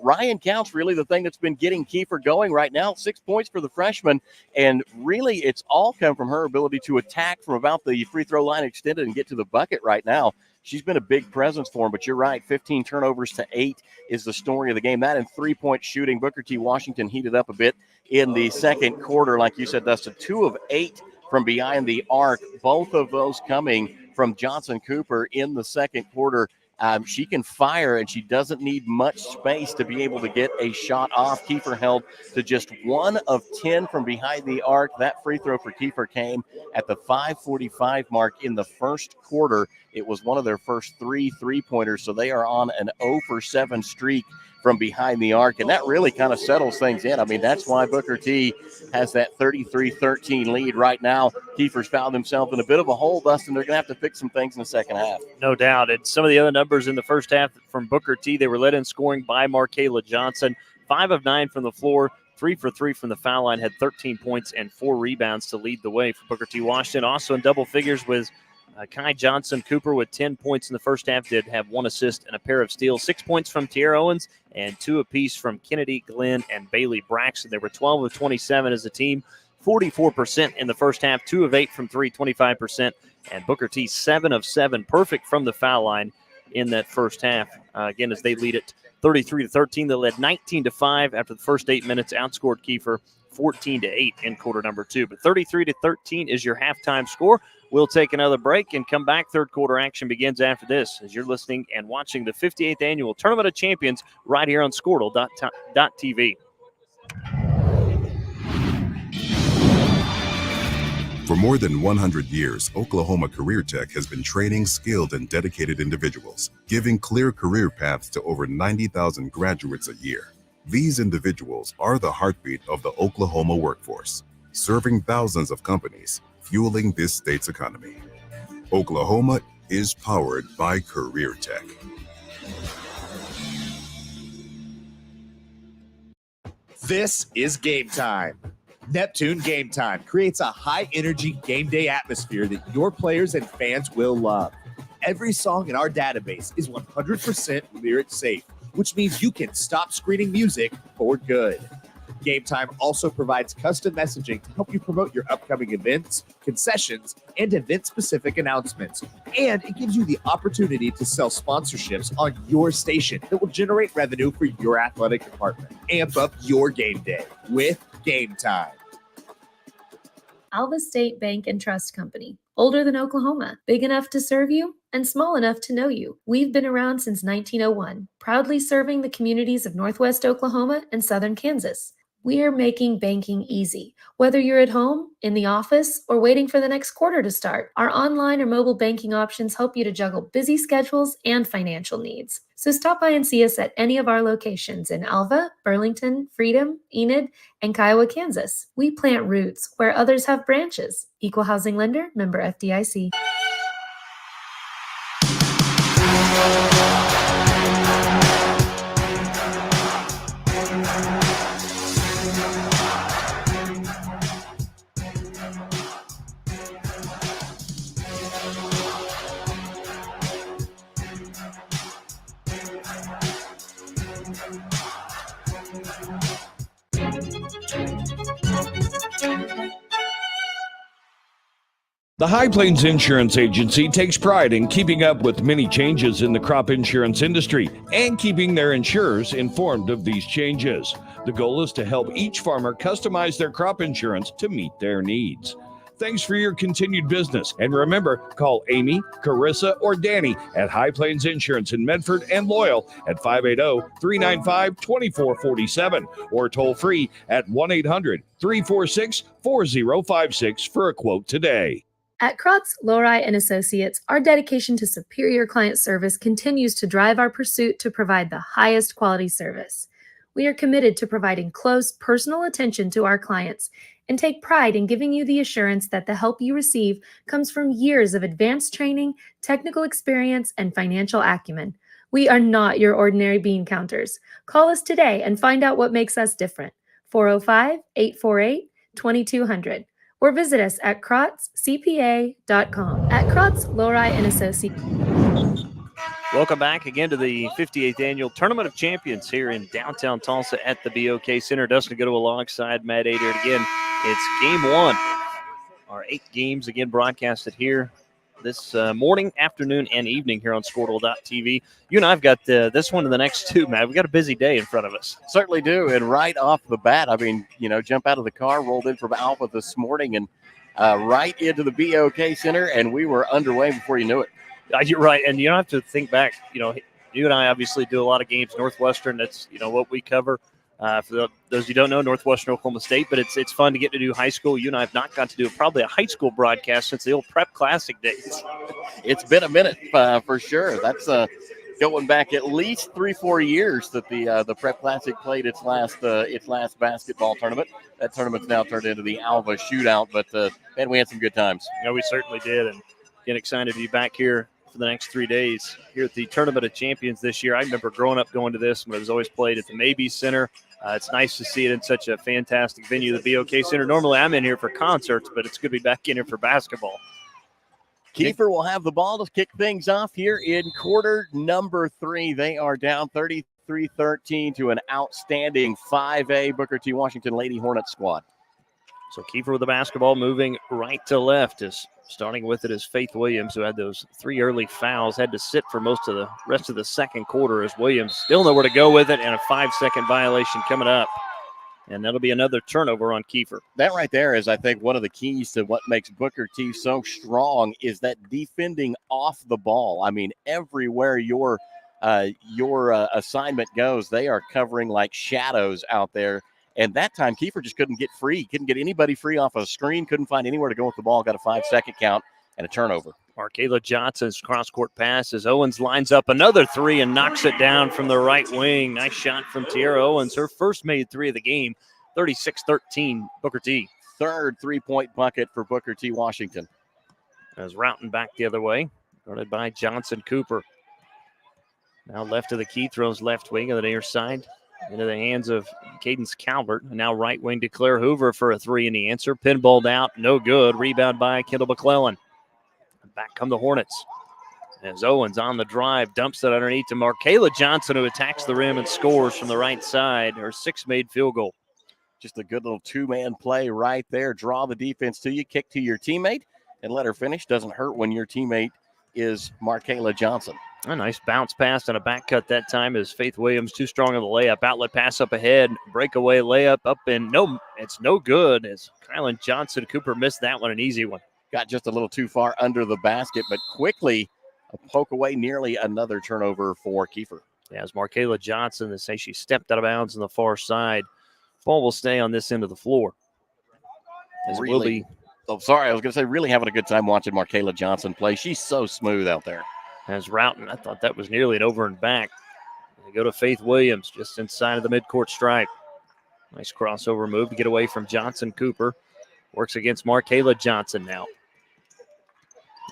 Ryan Counts, really the thing that's been getting Kiefer going right now. 6 points for the freshman, and really it's all come from her ability to attack from about the free throw line extended and get to the bucket right now. She's been a big presence for him, but you're right, 15 turnovers to 8 is the story of the game. That and three-point shooting. Booker T. Washington heated up a bit in the second quarter. Like you said, Dustin, 2 of 8 from behind the arc, both of those coming from Johnson Cooper in the second quarter. She can fire, and she doesn't need much space to be able to get a shot off. Kiefer held to just 1 of 10 from behind the arc. That free throw for Kiefer came at the 5:45 mark in the first quarter. It was one of their first 3 three-pointers, so they are on an 0 for 7 streak from behind the arc, and that really kind of settles things in. I mean, that's why Booker T has that 33-13 lead right now. Kiefer's found himself in a bit of a hole, Dustin. They're going to have to fix some things in the second half. No doubt. And some of the other numbers in the first half from Booker T, they were led in scoring by Markayla Johnson. 5 of 9 from the floor, 3 for 3 from the foul line, had 13 points and 4 rebounds to lead the way for Booker T. Washington. Also in double figures with Kai Johnson Cooper with 10 points in the first half, did have 1 assist and a pair of steals. 6 points from Tierra Owens and 2 apiece from Kennedy, Glenn, and Bailey Braxton. They were 12 of 27 as a team, 44% in the first half, 2 of 8 from 3, 25%, and Booker T 7 of 7, perfect from the foul line in that first half. Again, as they lead it 33-13, they led 19-5 after the first 8 minutes, outscored Kiefer 14-8 in quarter number 2. But 33-13 is your halftime score. We'll take another break and come back. Third quarter action begins after this as you're listening and watching the 58th Annual Tournament of Champions right here on Squirtle.tv. For more than 100 years, Oklahoma Career Tech has been training skilled and dedicated individuals, giving clear career paths to over 90,000 graduates a year. These individuals are the heartbeat of the Oklahoma workforce, serving thousands of companies, fueling this state's economy. Oklahoma is powered by Career Tech. This is Game Time. Neptune Game Time creates a high-energy game day atmosphere that your players and fans will love. Every song in our database is 100% lyric safe, which means you can stop screening music for good. Game Time also provides custom messaging to help you promote your upcoming events, concessions, and event-specific announcements. And it gives you the opportunity to sell sponsorships on your station that will generate revenue for your athletic department. Amp up your game day with Game Time. Alva State Bank and Trust Company. Older than Oklahoma, big enough to serve you and small enough to know you. We've been around since 1901, proudly serving the communities of Northwest Oklahoma and Southern Kansas. We are making banking easy. Whether you're at home, in the office, or waiting for the next quarter to start, our online or mobile banking options help you to juggle busy schedules and financial needs. So stop by and see us at any of our locations in Alva, Burlington, Freedom, Enid, and Kiowa, Kansas. We plant roots where others have branches. Equal Housing Lender, member FDIC. The High Plains Insurance Agency takes pride in keeping up with many changes in the crop insurance industry and keeping their insurers informed of these changes. The goal is to help each farmer customize their crop insurance to meet their needs. Thanks for your continued business. And remember, call Amy, Carissa, or Danny at High Plains Insurance in Medford and Loyal at 580-395-2447 or toll free at 1-800-346-4056 for a quote today. At Krotz, Lowry and Associates, our dedication to superior client service continues to drive our pursuit to provide the highest quality service. We are committed to providing close, personal attention to our clients and take pride in giving you the assurance that the help you receive comes from years of advanced training, technical experience, and financial acumen. We are not your ordinary bean counters. Call us today and find out what makes us different. 405-848-2200. Or visit us at krotzcpa.com. At Krotz, Lowry and Associates. Welcome back again to the 58th Annual Tournament of Champions here in downtown Tulsa at the BOK Center. Dustin Goodall alongside Matt Adair again. It's game one. Our 8 games again broadcasted here this morning, afternoon, and evening here on Squirtle.tv. You and I have got this one and the next 2, Matt. We've got a busy day in front of us. Certainly do. And right off the bat, I mean, jump out of the car, rolled in from Alpha this morning, and right into the BOK Center, and we were underway before you knew it. You're right. And you don't have to think back. You and I obviously do a lot of games. Northwestern, that's, what we cover. For those who don't know, Northwestern Oklahoma State, but it's fun to get to do high school. You and I have not got to do probably a high school broadcast since the old Prep Classic days. It's been a minute for sure. That's going back at least 3-4 years that the Prep Classic played its last basketball tournament. That tournament's now turned into the Alva Shootout, but man, we had some good times. Yeah, we certainly did, and get excited to be back here for the next 3 days here at the Tournament of Champions this year. I remember growing up going to this when it was always played at the Mabee Center. It's nice to see it in such a fantastic venue, the BOK Center. Normally I'm in here for concerts, but it's good to be back in here for basketball. Kiefer will have the ball to kick things off here in quarter number 3. They are down 33-13 to an outstanding 5A Booker T. Washington Lady Hornets squad. So Kiefer with the basketball, moving right to left. Starting with it is Faith Williams, who had those 3 early fouls, had to sit for most of the rest of the second quarter as Williams still nowhere to go with it, and a 5-second violation coming up. And that'll be another turnover on Kiefer. That right there is, I think, one of the keys to what makes Booker T so strong is that defending off the ball. I mean, everywhere your assignment goes, they are covering like shadows out there. And that time, Kiefer just couldn't get free. Couldn't get anybody free off a screen. Couldn't find anywhere to go with the ball. Got a 5-second count and a turnover. Markayla Johnson's cross-court pass as Owens lines up another 3 and knocks it down from the right wing. Nice shot from Tiara Owens. Her first made 3 of the game. 36-13, Booker T. Third 3-point bucket for Booker T. Washington. As Roughton back the other way, guarded by Johnson Cooper. Now left of the key, throws left wing on the near side. Into the hands of Cadence Calvert. And now right wing to Claire Hoover for a 3 in the answer. Pinballed out, no good. Rebound by Kendall McClellan. Back come the Hornets. As Owens on the drive, dumps it underneath to Markayla Johnson, who attacks the rim and scores from the right side. Her 6th made field goal. Just a good little 2-man play right there. Draw the defense to you, kick to your teammate, and let her finish. Doesn't hurt when your teammate is Markayla Johnson. A nice bounce pass and a back cut that time as Faith Williams too strong on the layup. Outlet pass up ahead. Breakaway layup up and no, it's no good as Kylan Johnson Cooper missed that one, an easy one. Got just a little too far under the basket, but quickly a poke away, nearly another turnover for Kiefer. Yeah, as Markayla Johnson, they say she stepped out of bounds on the far side. Ball will stay on this end of the floor. As really, it will be. Oh, sorry, I was going to say really having a good time watching Markayla Johnson play. She's so smooth out there. As Roughton, I thought that was nearly an over and back. They go to Faith Williams just inside of the midcourt stripe. Nice crossover move to get away from Johnson Cooper. Works against Markayla Johnson now.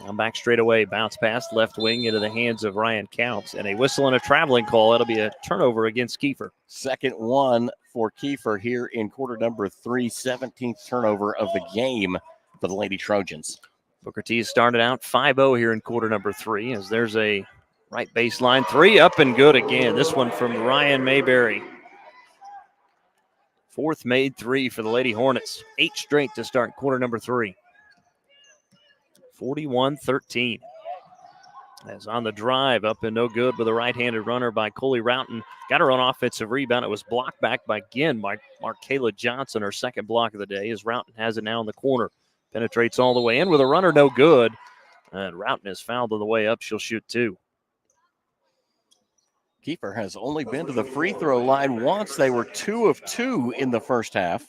Now back straight away. Bounce pass left wing into the hands of Ryan Counts. And a whistle and a traveling call. That'll be a turnover against Kiefer. Second one for Kiefer here in quarter number 3. 17th turnover of the game for the Lady Trojans. Booker T started out 5-0 here in quarter number 3 as there's a right baseline 3 up and good again. This one from Ryan Mayberry. 4th made 3 for the Lady Hornets. 8 straight to start quarter number 3. 41-13. As on the drive, up and no good with a right-handed runner by Coley Roughton. Got her own offensive rebound. It was blocked back by Markayla Johnson, her second block of the day, as Roughton has it now in the corner. Penetrates all the way in with a runner, no good. And Roughton is fouled on the way up. She'll shoot 2. Kiefer has only been to the free throw line once. They were 2 of 2 in the first half.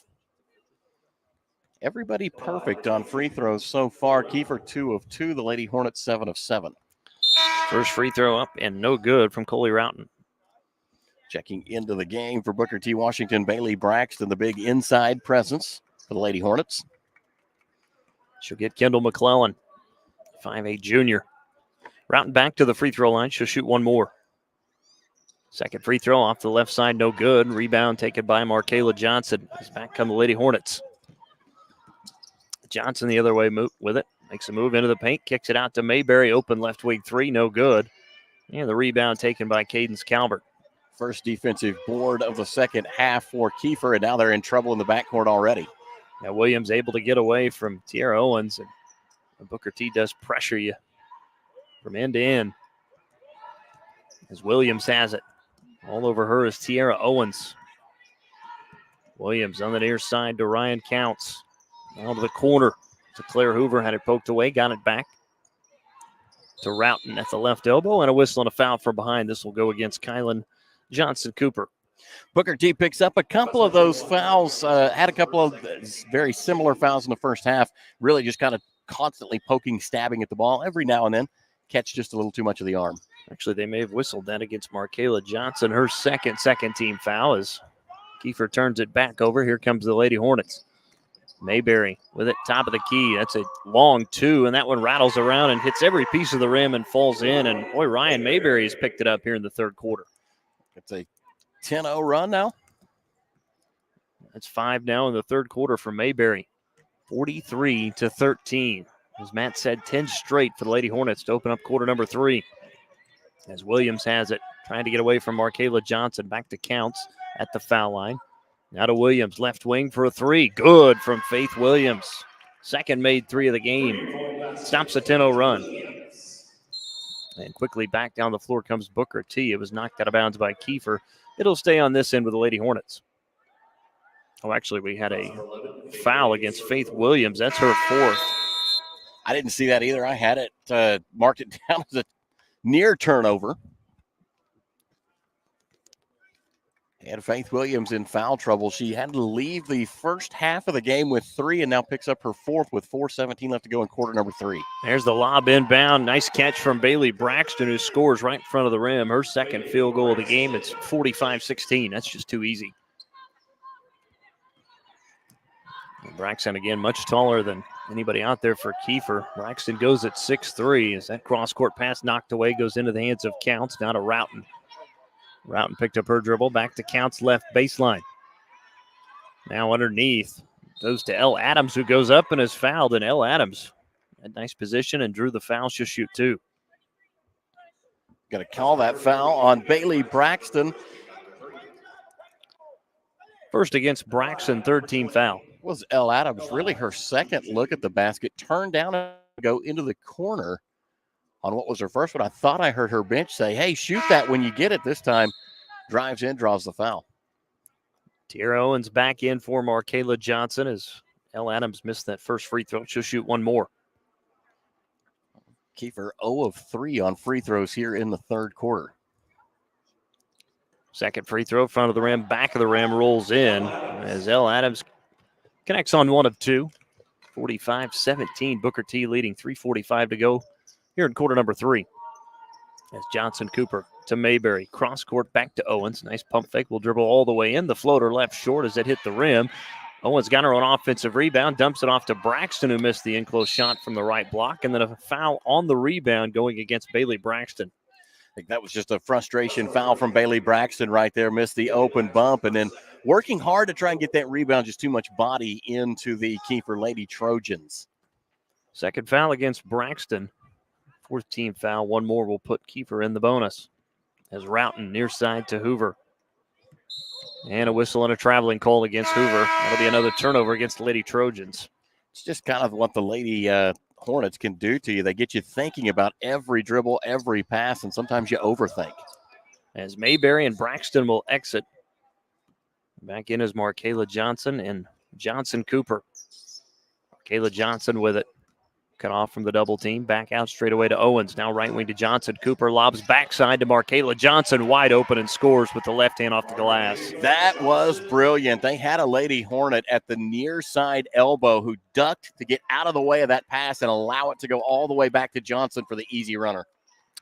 Everybody perfect on free throws so far. Kiefer 2 of 2. The Lady Hornets 7 of 7. First free throw up and no good from Coley Roughton. Checking into the game for Booker T. Washington, Bailey Braxton, the big inside presence for the Lady Hornets. She'll get Kendall McClellan, 5'8" junior. Roughton back to the free throw line. She'll shoot one more. Second free throw off the left side, no good. Rebound taken by Markayla Johnson. As back come the Lady Hornets. Johnson the other way with it. Makes a move into the paint, kicks it out to Mayberry. Open left wing 3, no good. And the rebound taken by Cadence Calvert. First defensive board of the second half for Kiefer, and now they're in trouble in the backcourt already. Now Williams able to get away from Tierra Owens, and Booker T does pressure you from end to end. As Williams has it. All over her is Tierra Owens. Williams on the near side to Ryan Counts. Out to the corner to Claire Hoover, had it poked away, got it back to Roughton at the left elbow, and a whistle and a foul from behind. This will go against Kylan Johnson-Cooper. Booker T picks up a couple of those fouls, had a couple of very similar fouls in the first half, really just kind of constantly poking, stabbing at the ball every now and then. Catch just a little too much of the arm. Actually, they may have whistled that against Markayla Johnson. Her second team foul as Kiefer turns it back over. Here comes the Lady Hornets. Mayberry with it, top of the key. That's a long 2, and that one rattles around and hits every piece of the rim and falls in. And boy, Ryan Mayberry has picked it up here in the third quarter. It's a 10-0 run now. That's 5 now in the third quarter for Mayberry. 43-13. As Matt said, 10 straight for the Lady Hornets to open up quarter number 3. As Williams has it, trying to get away from Markayla Johnson. Back to Counts at the foul line. Now to Williams, left wing for a 3. Good from Faith Williams. Second made 3 of the game. Stops a 10-0 run. And quickly back down the floor comes Booker T. It was knocked out of bounds by Kiefer. It'll stay on this end with the Lady Hornets. Oh, actually, we had a foul against Faith Williams. That's her 4th. I didn't see that either. I had it marked it down as a near turnover. And Faith Williams in foul trouble. She had to leave the first half of the game with 3 and now picks up her 4th with 4:17 left to go in quarter number 3. There's the lob inbound. Nice catch from Bailey Braxton, who scores right in front of the rim. Her second field goal of the game. It's 45-16. That's just too easy. And Braxton, again, much taller than anybody out there for Kiefer. Braxton goes at 6'3". As that cross-court pass knocked away, goes into the hands of Counts, now to Roughton. Roughton picked up her dribble, back to Counts left baseline. Now underneath, goes to Elle Adams, who goes up and is fouled, and Elle Adams had nice position and drew the foul. She'll shoot 2. Going to call that foul on Bailey Braxton. First against Braxton, 3rd team foul. Was Elle Adams really her second look at the basket, turned down and go into the corner on what was her first one? I thought I heard her bench say, hey, shoot that when you get it. This time, drives in, draws the foul. Tierra Owens back in for Markayla Johnson as Elle Adams missed that first free throw. She'll shoot one more. Kiefer 0 of 3 on free throws here in the third quarter. Second free throw, front of the rim, back of the rim, rolls in as Elle Adams connects on 1 of 2. 45-17, Booker T leading, 3:45 to go here in quarter number 3. As Johnson-Cooper to Mayberry. Cross court back to Owens. Nice pump fake. Will dribble all the way in. The floater left short as it hit the rim. Owens got her own offensive rebound. Dumps it off to Braxton, who missed the enclosed shot from the right block. And then a foul on the rebound going against Bailey Braxton. I think that was just a frustration foul from Bailey Braxton right there. Missed the open bump and then working hard to try and get that rebound. Just too much body into the Kiefer Lady Trojans. Second foul against Braxton. 4th team foul. One more will put Kiefer in the bonus. As Roughton near side to Hoover. And a whistle and a traveling call against Hoover. That'll be another turnover against the Lady Trojans. It's just kind of what the Lady Hornets can do to you. They get you thinking about every dribble, every pass, and sometimes you overthink. As Mayberry and Braxton will exit. Back in is Markayla Johnson and Johnson Cooper. Markayla Johnson with it. Cut off from the double team. Back out straight away to Owens. Now right wing to Johnson. Cooper lobs backside to Markayla Johnson. Wide open and scores with the left hand off the glass. That was brilliant. They had a Lady Hornet at the near side elbow who ducked to get out of the way of that pass and allow it to go all the way back to Johnson for the easy runner.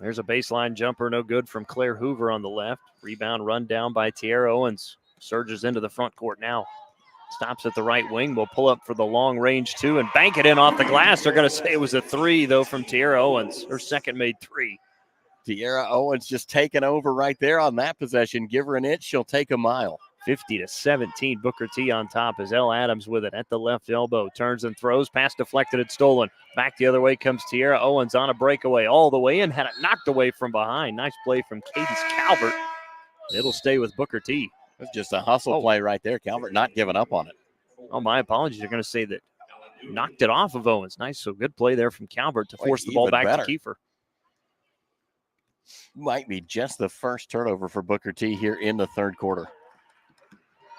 There's a baseline jumper, no good from Claire Hoover on the left. Rebound run down by Tiara Owens. Surges into the front court now. Stops at the right wing. Will pull up for the long range two and bank it in off the glass. They're going to say it was a three, though, from Tiara Owens. Her second made three. Tiara Owens just taking over right there on that possession. Give her an inch, she'll take a mile. 50-17. Booker T on top as Elle Adams with it at the left elbow. Turns and throws. Pass deflected and stolen. Back the other way comes Tiara Owens on a breakaway. All the way in. Had it knocked away from behind. Nice play from Cadence Calvert. It'll stay with Booker T. It's just a hustle play right there. Calvert not giving up on it. Oh, my apologies. They're going to say that knocked it off of Owens. Nice. So good play there from Calvert to force the ball back to Kiefer. Might be just the first turnover for Booker T here in the third quarter.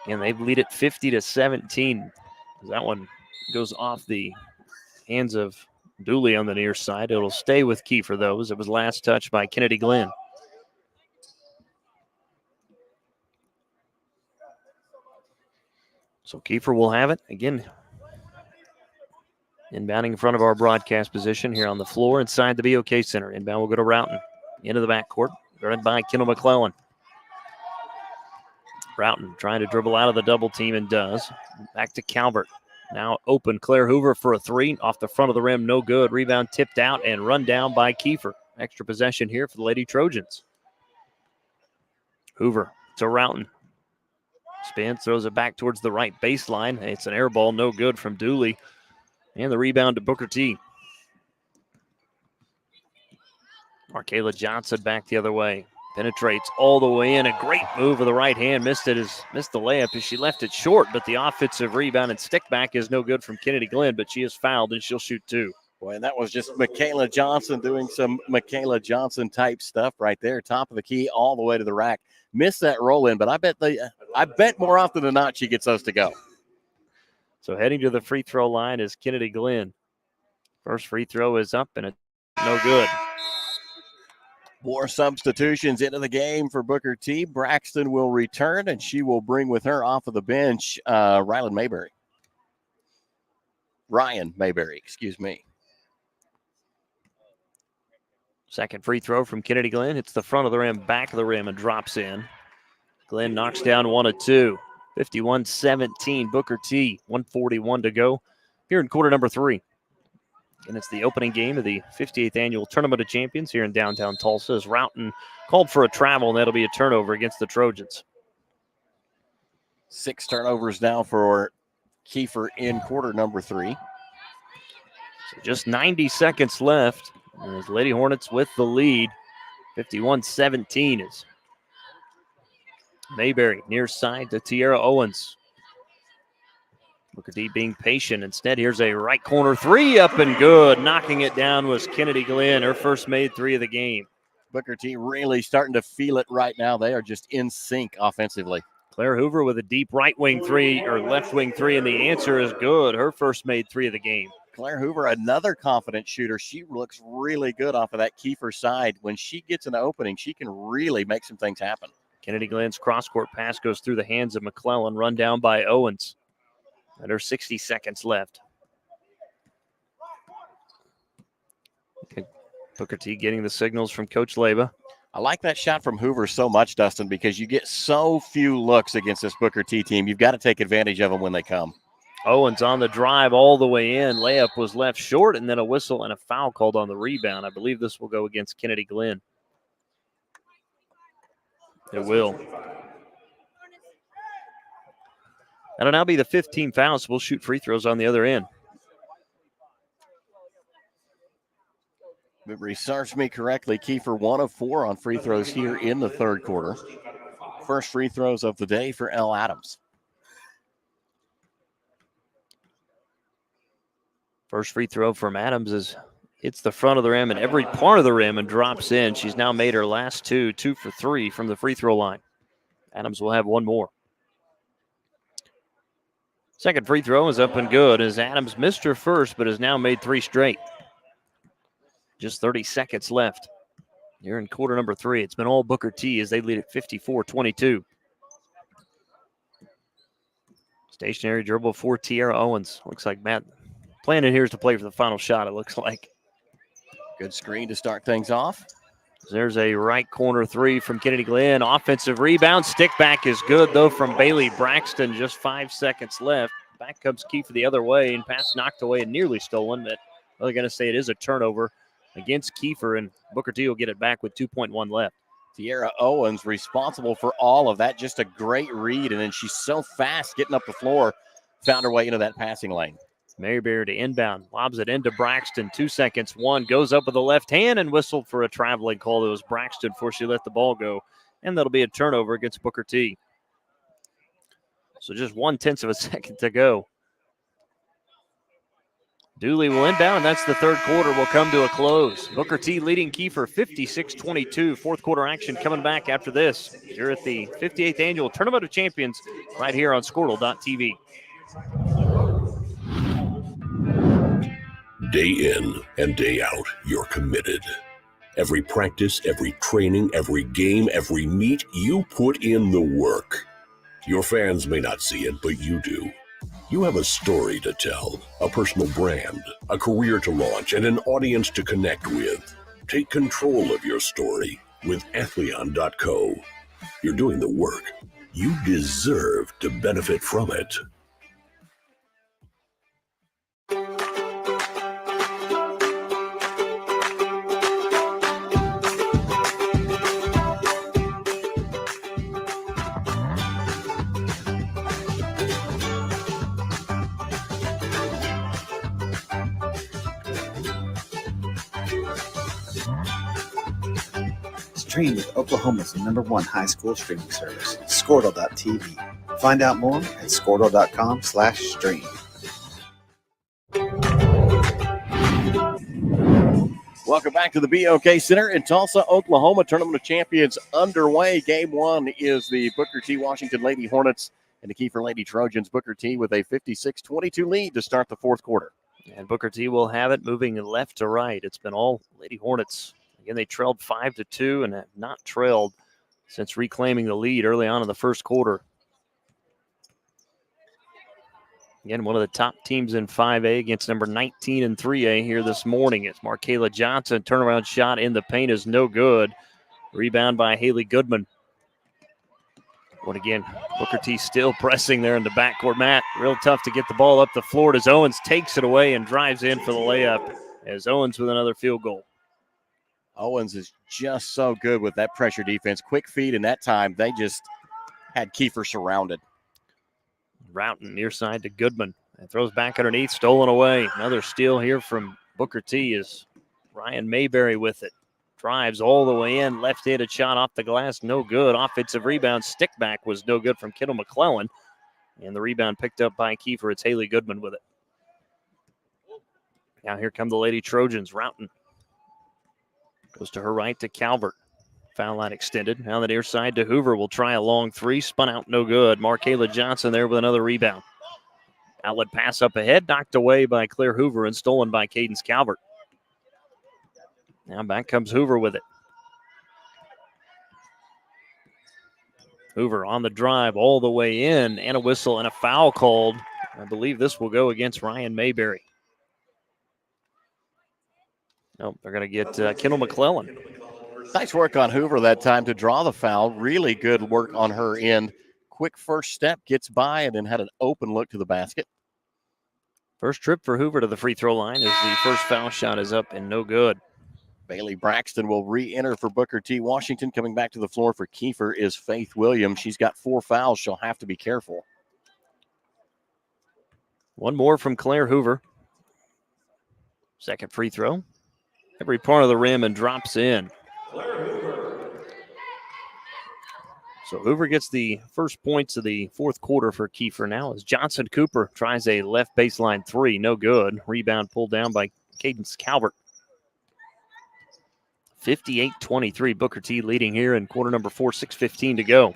And they lead it 50-17. That one goes off the hands of Dooley on the near side. It'll stay with Kiefer, though, as it was last touched by Kennedy Glenn. So Kiefer will have it. Again, inbounding in front of our broadcast position here on the floor inside the BOK Center. Inbound will go to Roughton. Into the backcourt, guarded by Kendall McClellan. Roughton trying to dribble out of the double team and does. Back to Calvert. Now open. Claire Hoover for a three. Off the front of the rim, no good. Rebound tipped out and run down by Kiefer. Extra possession here for the Lady Trojans. Hoover to Roughton. Spins, throws it back towards the right baseline. It's an air ball, no good from Dooley. And the rebound to Booker T. Markayla Johnson back the other way. Penetrates all the way in. A great move with the right hand. Missed the layup as she left it short, but the offensive rebound and stick back is no good from Kennedy Glenn, but she is fouled and she'll shoot two. Boy, and that was just Markayla Johnson doing some Markayla Johnson type stuff right there. Top of the key all the way to the rack. Missed that roll in, but I bet more often than not she gets those to go. So heading to the free throw line is Kennedy Glenn. First free throw is up and it's no good. More substitutions into the game for Booker T. Braxton will return, and she will bring with her off of the bench Ryan Mayberry, excuse me. Second free throw from Kennedy Glenn. Hits the front of the rim, back of the rim, and drops in. Glenn knocks down one of two. 51-17, Booker T. 1:41 to go here in quarter number three. And it's the opening game of the 58th Annual Tournament of Champions here in downtown Tulsa as Roughton called for a travel, and that'll be a turnover against the Trojans. 6 turnovers now for Kiefer in quarter number three. So just 90 seconds left. As Lady Hornets with the lead. 51-17 is Mayberry near side to Tiara Owens. Booker T being patient. Instead, here's a right corner three up and good. Knocking it down was Kennedy Glenn, her first made three of the game. Booker T really starting to feel it right now. They are just in sync offensively. Claire Hoover with a deep right wing three or left wing three, and the answer is good. Her first made three of the game. Claire Hoover, another confident shooter. She looks really good off of that Kiefer side. When she gets an opening, she can really make some things happen. Kennedy Glenn's cross-court pass goes through the hands of McClellan, run down by Owens. Under 60 seconds left. Okay. Booker T getting the signals from Coach Leyba. I like that shot from Hoover so much, Dustin, because you get so few looks against this Booker T team. You've got to take advantage of them when they come. Owens on the drive all the way in. Layup was left short, and then a whistle and a foul called on the rebound. I believe this will go against Kennedy Glenn. It will. That'll now be the 15 fouls, so we'll shoot free throws on the other end. Memory serves me correctly. Kiefer 1 of 4 on free throws here in the third quarter. First free throws of the day for Elle Adams. First free throw from Adams hits the front of the rim and every part of the rim and drops in. She's now made her last 2 for 3 from the free throw line. Adams will have one more. Second free throw is up and good as Adams missed her first but has now made 3 straight. Just 30 seconds left here in quarter number 3. It's been all Booker T as they lead at 54-22. Stationary dribble for Tierra Owens. Looks like Matt plan in here is to play for the final shot, it looks like. Good screen to start things off. There's a right corner 3 from Kennedy Glenn. Offensive rebound. Stick back is good, though, from Bailey Braxton. Just 5 seconds left. Back comes Kiefer the other way, and pass knocked away and nearly stolen. But they're going to say it is a turnover against Kiefer, and Booker T will get it back with 2.1 left. Tierra Owens responsible for all of that. Just a great read, and then she's so fast getting up the floor. Found her way into that passing lane. Mayberry to inbound, lobs it into Braxton. 2 seconds. One goes up with the left hand and whistled for a traveling call. It was Braxton before she let the ball go, and that'll be a turnover against Booker T. So just 1/10 of a second to go. Dooley will inbound, and that's the third quarter will come to a close. Booker T leading Kiefer 56-22. Fourth quarter action coming back after this. You're at the 58th Annual Tournament of Champions right here on Squirtle.tv. Day in and day out, you're committed. Every practice, every training, every game, every meet, you put in the work. Your fans may not see it, but you do. You have a story to tell, a personal brand, a career to launch, and an audience to connect with. Take control of your story with Athleon.co. You're doing the work. You deserve to benefit from it. Stream with Oklahoma's #1 high school streaming service, Squirtle.tv. Find out more at Squirtle.com/stream. Welcome back to the BOK Center in Tulsa, Oklahoma. Tournament of Champions underway. Game 1 is the Booker T. Washington Lady Hornets and the Kiefer Lady Trojans. Booker T. with a 56-22 lead to start the fourth quarter. And Booker T will have it moving left to right. It's been all Lady Hornets. Again, they trailed 5-2 and have not trailed since reclaiming the lead early on in the first quarter. Again, one of the top teams in 5A against number 19 in 3A here this morning. It's Markayla Johnson. Turnaround shot in the paint is no good. Rebound by Haley Goodman. But again, Booker T still pressing there in the backcourt. Matt, real tough to get the ball up the floor as Owens takes it away and drives in for the layup as Owens with another field goal. Owens is just so good with that pressure defense. Quick feed, and that time they just had Kiefer surrounded. Routon near side to Goodman. And throws back underneath, stolen away. Another steal here from Booker T is Ryan Mayberry with it. Drives all the way in, left-handed shot off the glass, no good. Offensive rebound, stick back was no good from Kendall McClellan. And the rebound picked up by Kiefer. It's Haley Goodman with it. Now here come the Lady Trojans. Routon goes to her right to Calvert. Foul line extended. Now the near side to Hoover will try a long three. Spun out, no good. Markayla Johnson there with another rebound. Outlet pass up ahead, knocked away by Claire Hoover and stolen by Cadence Calvert. Now back comes Hoover with it. Hoover on the drive all the way in, and a whistle and a foul called. I believe this will go against Ryan Mayberry. Nope, they're going to get Kendall McClellan. Nice work on Hoover that time to draw the foul. Really good work on her end. Quick first step, gets by, and then had an open look to the basket. First trip for Hoover to the free throw line as the first foul shot is up and no good. Bailey Braxton will re-enter for Booker T. Washington. Coming back to the floor for Kiefer is Faith Williams. She's got 4 fouls. She'll have to be careful. One more from Claire Hoover. Second free throw. Every part of the rim and drops in. So Hoover gets the first points of the fourth quarter for Kiefer now as Johnson Cooper tries a left baseline three. No good. Rebound pulled down by Cadence Calvert. 58-23, Booker T leading here in quarter number 4, 6:15 to go.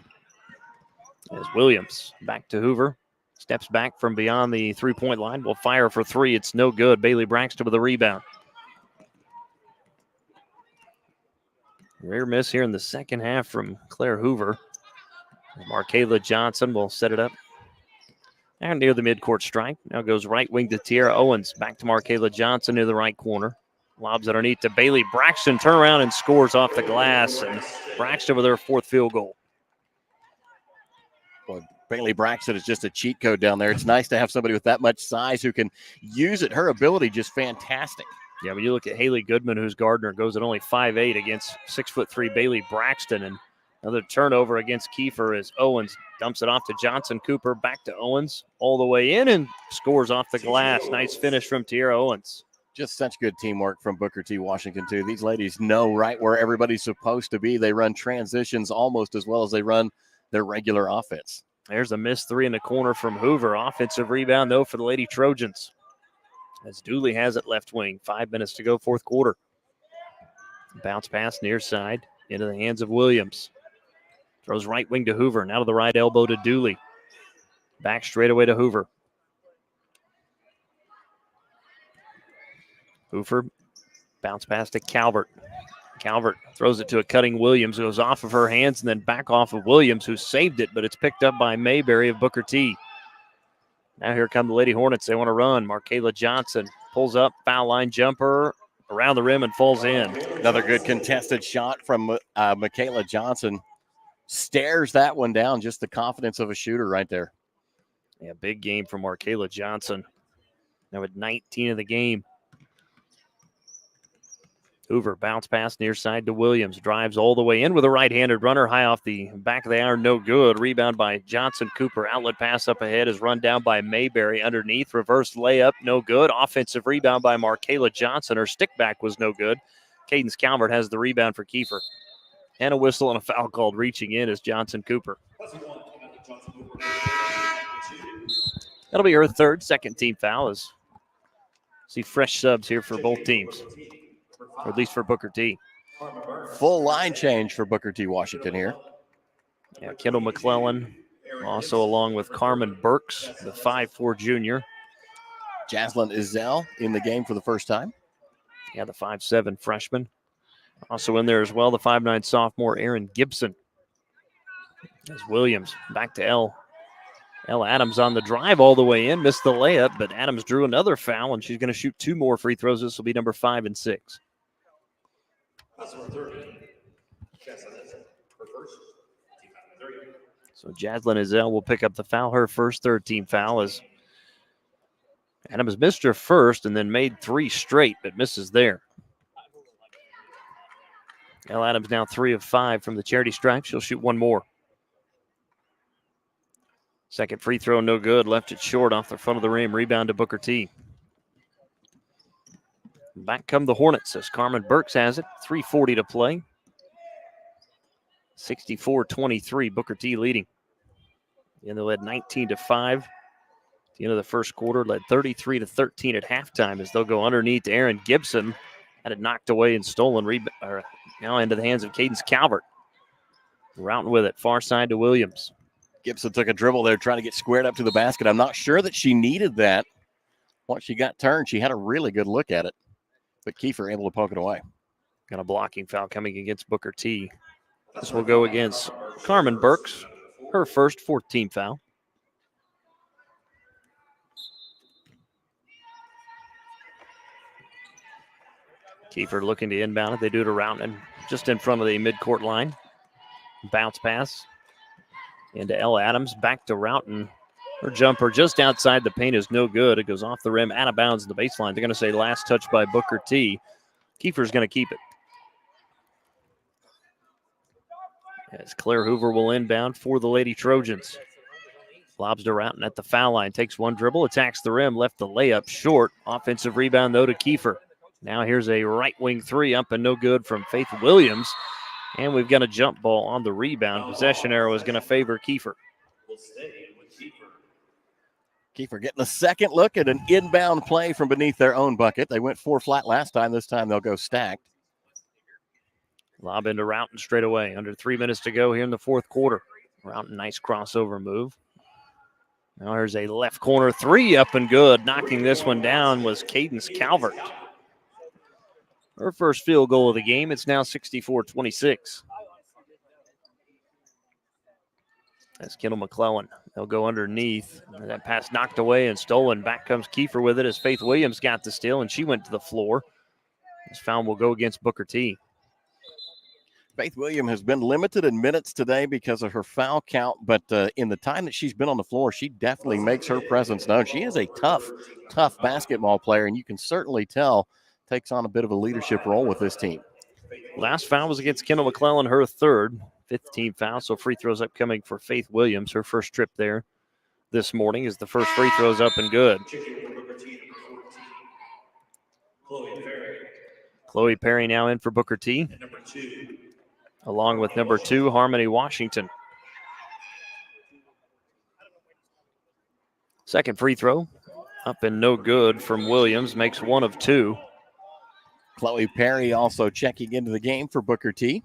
As Williams back to Hoover. Steps back from beyond the three-point line. Will fire for three. It's no good. Bailey Braxton with a rebound. Rare miss here in the second half from Claire Hoover. Markayla Johnson will set it up. And near the midcourt stripe. Now goes right wing to Tiara Owens. Back to Markayla Johnson near the right corner. Lobs it underneath to Bailey Braxton. Turn around and scores off the glass. And Braxton with her fourth field goal. Boy, Bailey Braxton is just a cheat code down there. It's nice to have somebody with that much size who can use it. Her ability just fantastic. Yeah, when you look at Haley Goodman, who's Gardner, goes at only 5'8" against 6'3" Bailey Braxton. And another turnover against Kiefer as Owens dumps it off to Johnson Cooper. Back to Owens all the way in and scores off the glass. Nice finish from Tiara Owens. Just such good teamwork from Booker T. Washington, too. These ladies know right where everybody's supposed to be. They run transitions almost as well as they run their regular offense. There's a missed three in the corner from Hoover. Offensive rebound, though, for the Lady Trojans. As Dooley has it left wing. 5 minutes to go, fourth quarter. Bounce pass near side into the hands of Williams. Throws right wing to Hoover. Now to the right elbow to Dooley. Back straight away to Hoover. Hoover bounce pass to Calvert. Calvert throws it to a cutting Williams, who goes off of her hands and then back off of Williams, who saved it, but it's picked up by Mayberry of Booker T. Now here come the Lady Hornets. They want to run. Markayla Johnson pulls up, foul line jumper around the rim and falls in. Another good contested shot from Markayla Johnson. Stares that one down. Just the confidence of a shooter right there. Yeah, big game from Markayla Johnson. Now at 19 of the game. Hoover bounce pass near side to Williams. Drives all the way in with a right-handed runner. High off the back of the iron, no good. Rebound by Johnson Cooper. Outlet pass up ahead is run down by Mayberry. Underneath, reverse layup, no good. Offensive rebound by Markayla Johnson. Her stick back was no good. Cadence Calvert has the rebound for Kiefer. And a whistle and a foul called reaching in is Johnson Cooper. That'll be her third, second team foul. As see fresh subs here for both teams. Or at least for Booker T. Full line change for Booker T. Washington here. Yeah, Kendall McClellan, also along with Carmen Burks, the 5'4" junior. Jaslyn Izell in the game for the first time. Yeah, the 5'7" freshman. Also in there as well, the 5'9" sophomore Aaron Gibson. As Williams back to L Adams on the drive all the way in, missed the layup, but Adams drew another foul, and she's going to shoot 2 more free throws. This will be number 5 and 6. So Jaslyn Izell will pick up the foul, her first third-team foul, as Adams missed her first and then made 3 straight, but misses there. L. Adams now 3 of 5 from the charity stripe. She'll shoot 1 more. Second free throw, no good. Left it short off the front of the rim. Rebound to Booker T. Back come the Hornets as Carmen Burks has it. 3:40 to play. 64-23, Booker T leading. And they led 19-5. At the end of the first quarter, led 33-13 at halftime as they'll go underneath to Aaron Gibson. Had it knocked away and stolen. Now into the hands of Cadence Calvert. Routing with it, far side to Williams. Gibson took a dribble there trying to get squared up to the basket. I'm not sure that she needed that. Once she got turned, she had a really good look at it. But Kiefer able to poke it away. Got a blocking foul coming against Booker T. This will go against Carmen Burks, her first 14 foul. Kiefer looking to inbound it. They do it around and just in front of the midcourt line. Bounce pass into L. Adams. Back to Roughton. Her jumper just outside the paint is no good. It goes off the rim, out of bounds in the baseline. They're going to say last touch by Booker T. Kiefer's going to keep it. As Claire Hoover will inbound for the Lady Trojans. Lobs to Roughton at the foul line. Takes one dribble, attacks the rim, left the layup short. Offensive rebound, though, to Kiefer. Now here's a right wing three up and no good from Faith Williams. And we've got a jump ball on the rebound. Possession arrow is going to favor Kiefer. Kiefer getting a second look at an inbound play from beneath their own bucket. They went 4 flat last time. This time they'll go stacked. Lob into Roughton straight away. Under 3 minutes to go here in the fourth quarter. Roughton, nice crossover move. Now here's a left corner three up and good. Knocking this one down was Cadence Calvert. Her first field goal of the game. It's now 64-26. That's Kendall McClellan. They'll go underneath. That pass knocked away and stolen. Back comes Kiefer with it as Faith Williams got the steal, and she went to the floor. This foul will go against Booker T. Faith Williams has been limited in minutes today because of her foul count, but in the time that she's been on the floor, she definitely makes her presence known. She is a tough basketball player, and you can certainly tell takes on a bit of a leadership role with this team. Last foul was against Kendall McClellan, her third. 15 foul, so free throws upcoming for Faith Williams. Her first trip there this morning is the first free throws up and good. Chloe Perry now in for Booker T. Along with number 2, Harmony Washington. Second free throw up and no good from Williams. Makes 1 of 2. Chloe Perry also checking into the game for Booker T.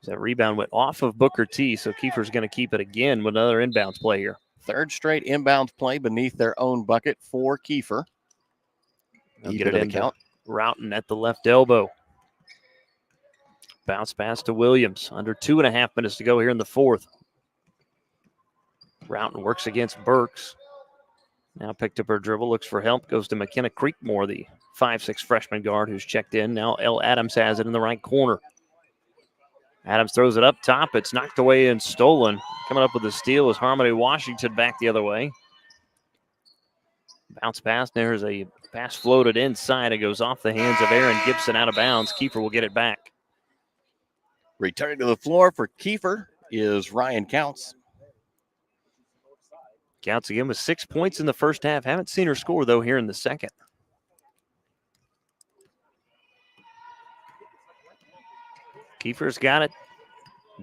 That rebound went off of Booker T, so Kiefer's going to keep it again with another inbounds play here. Third straight inbounds play beneath their own bucket for Kiefer. They'll get it in count. Roughton at the left elbow. Bounce pass to Williams. Under 2.5 minutes to go here in the fourth. Roughton works against Burks. Now picked up her dribble, looks for help, goes to McKenna Creekmore, the 5'6" freshman guard who's checked in. Now Elle Adams has it in the right corner. Adams throws it up top. It's knocked away and stolen. Coming up with the steal is Harmony Washington back the other way. Bounce pass. There's a pass floated inside. It goes off the hands of Aaron Gibson out of bounds. Kiefer will get it back. Returning to the floor for Kiefer is Ryan Counts. Counts again with 6 points in the first half. Haven't seen her score, though, here in the second. Kiefer's got it.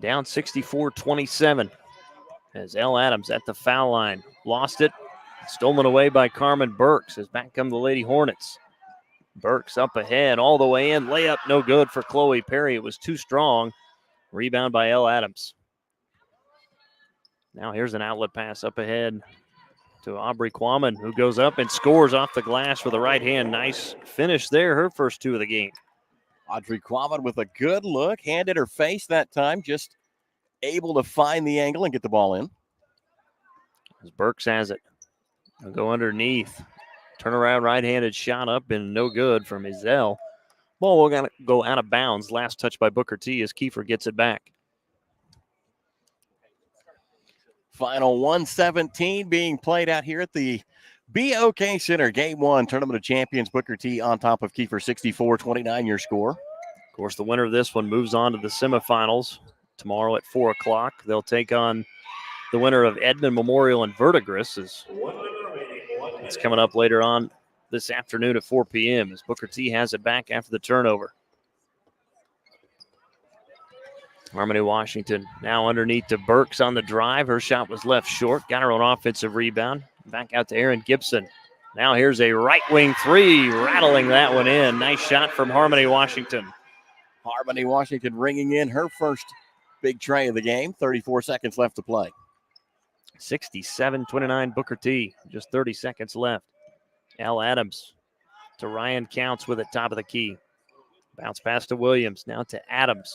Down 64-27 as Elle Adams at the foul line. Lost it. Stolen away by Carmen Burks as back come the Lady Hornets. Burks up ahead all the way in. Layup no good for Chloe Perry. It was too strong. Rebound by Elle Adams. Now here's an outlet pass up ahead to Aubrey Quammen, who goes up and scores off the glass with the right hand. Nice finish there. Her first 2 of the game. Audrey Quammen with a good look. Hand in her face that time. Just able to find the angle and get the ball in. As Burks has it. They'll go underneath. Turnaround right-handed shot up and no good from Izell. Ball will go out of bounds. Last touch by Booker T as Kiefer gets it back. Final 117 being played out here at the BOK Center. Game 1, Tournament of Champions. Booker T on top of Kiefer, 64-29 your score. Of course, the winner of this one moves on to the semifinals tomorrow at 4 o'clock. They'll take on the winner of Edmond Memorial and Verdigris. It's coming up later on this afternoon at 4 p.m. as Booker T has it back after the turnover. Harmony Washington now underneath to Burks on the drive. Her shot was left short. Got her own offensive rebound. Back out to Aaron Gibson. Now here's a right wing three, rattling that one in. Nice shot from Harmony Washington. Harmony Washington ringing in her first big tray of the game. 34 seconds left to play. 67-29 Booker T. Just 30 seconds left. Elle Adams to Ryan Counts with it top of the key. Bounce pass to Williams. Now to Adams.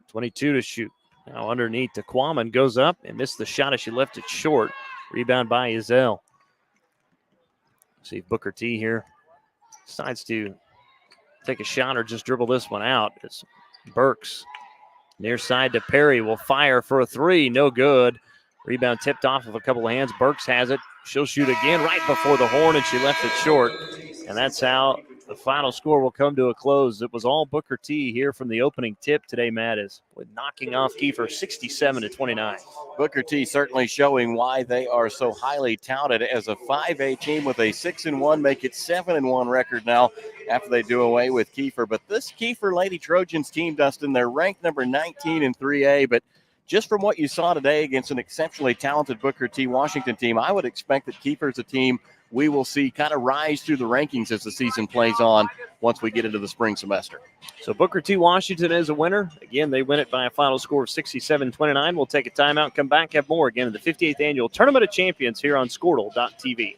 22 to shoot. Now underneath to Quammen. Goes up and missed the shot as she left it short. Rebound by Izell. See if Booker T here decides to take a shot or just dribble this one out. It's Burks near side to Perry. Will fire for a 3. No good. Rebound tipped off of a couple of hands. Burks has it. She'll shoot again right before the horn, and she left it short. And that's how The final score will come to a close. It was all Booker T here from the opening tip today, Matt, is with knocking off Kiefer 67-29. Booker T certainly showing why they are so highly touted as a 5A team with a 6-1, make it 7-1 record now after they do away with Kiefer. But this Kiefer Lady Trojans team, Dustin, they're ranked number 19 in 3A, but just from what you saw today against an exceptionally talented Booker T Washington team, I would expect that Kiefer's a team we will see kind of rise through the rankings as the season plays on once we get into the spring semester. So Booker T Washington is a winner. Again, they win it by a final score of 67-29. We'll take a timeout, come back, have more again in the 58th Annual Tournament of Champions here on Squirtle.tv.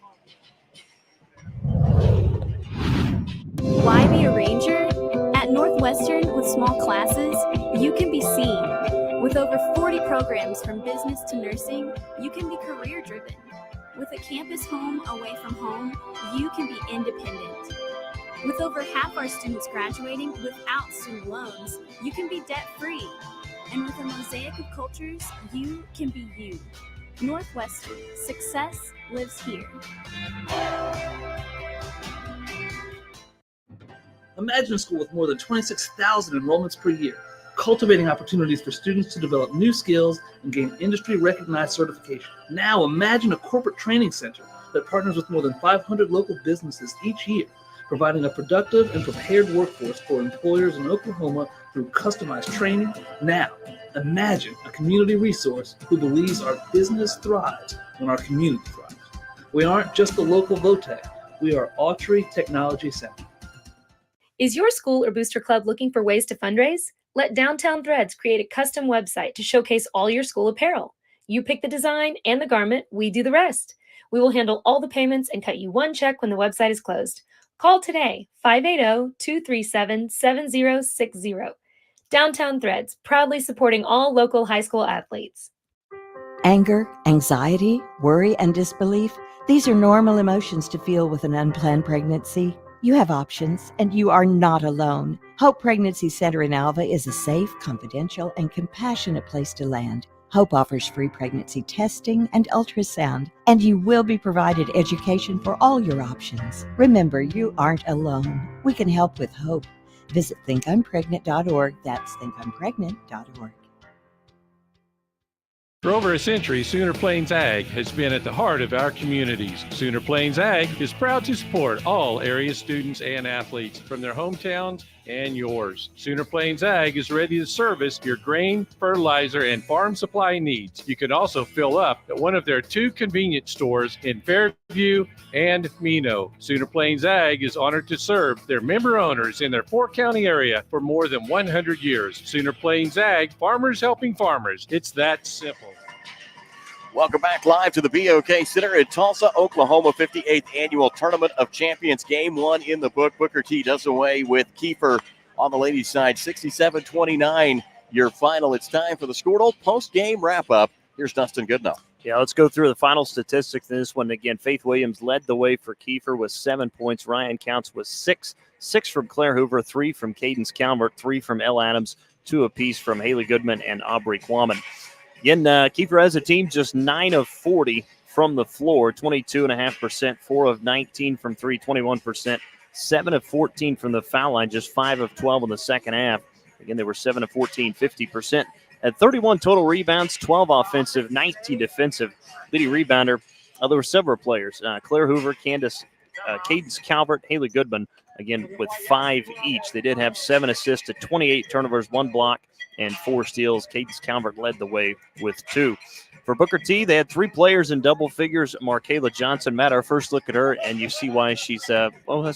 Why be a ranger? At Northwestern, with small classes, you can be seen. With over 40 programs from business to nursing, you can be career-driven. With a campus home away from home, you can be independent. With over half our students graduating without student loans, you can be debt-free. And with a mosaic of cultures, you can be you. Northwestern, success lives here. Imagine a school with more than 26,000 enrollments per year, cultivating opportunities for students to develop new skills and gain industry-recognized certification. Now imagine a corporate training center that partners with more than 500 local businesses each year, providing a productive and prepared workforce for employers in Oklahoma through customized training. Now imagine a community resource who believes our business thrives when our community thrives. We aren't just the local VOTEC, we are Autry Technology Center. Is your school or booster club looking for ways to fundraise? Let Downtown Threads create a custom website to showcase all your school apparel. You pick the design and the garment, we do the rest. We will handle all the payments and cut you one check when the website is closed. Call today, 580-237-7060. Downtown Threads, proudly supporting all local high school athletes. Anger, anxiety, worry, and disbelief, these are normal emotions to feel with an unplanned pregnancy. You have options, and you are not alone. Hope Pregnancy Center in Alva is a safe, confidential, and compassionate place to land. Hope offers free pregnancy testing and ultrasound, and you will be provided education for all your options. Remember, you aren't alone. We can help with hope. Visit thinkimpregnant.org. That's thinkimpregnant.org. For over a century, Sooner Plains Ag has been at the heart of our communities. Sooner Plains Ag is proud to support all area students and athletes from their hometowns and yours. Sooner Plains Ag is ready to service your grain, fertilizer, and farm supply needs. You can also fill up at one of their 2 convenience stores in Fairview and Mino. Sooner Plains Ag is honored to serve their member owners in their 4-county area for more than 100 years. Sooner Plains Ag, farmers helping farmers. It's that simple. Welcome back live to the BOK Center in Tulsa, Oklahoma, 58th Annual Tournament of Champions. Game 1 in the book. Booker T does away with Kiefer on the ladies' side, 67-29, your final. It's time for the Squirtle post-game wrap-up. Here's Dustin Goodenough. Yeah, let's go through the final statistics in this one. Again, Faith Williams led the way for Kiefer with 7 points. Ryan Counts with 6. 6 from Claire Hoover, 3 from Cadence Calvert, 3 from Elle Adams, 2 apiece from Haley Goodman and Aubrey Quammen. Again, Kiefer as a team, just 9 of 40 from the floor, 22.5%, 4 of 19 from 3, 21%, 7 of 14 from the foul line, just 5 of 12 in the second half. Again, they were 7 of 14, 50%. At 31 total rebounds, 12 offensive, 19 defensive. Leading rebounder, there were several players. Claire Hoover, Cadence Calvert, Haley Goodman, again, with 5 each. They did have 7 assists to 28 turnovers, 1 block, and 4 steals. Cadence Calvert led the way with 2. For Booker T, they had 3 players in double figures. Markayla Johnson, Matt, our first look at her, and you see why she's, I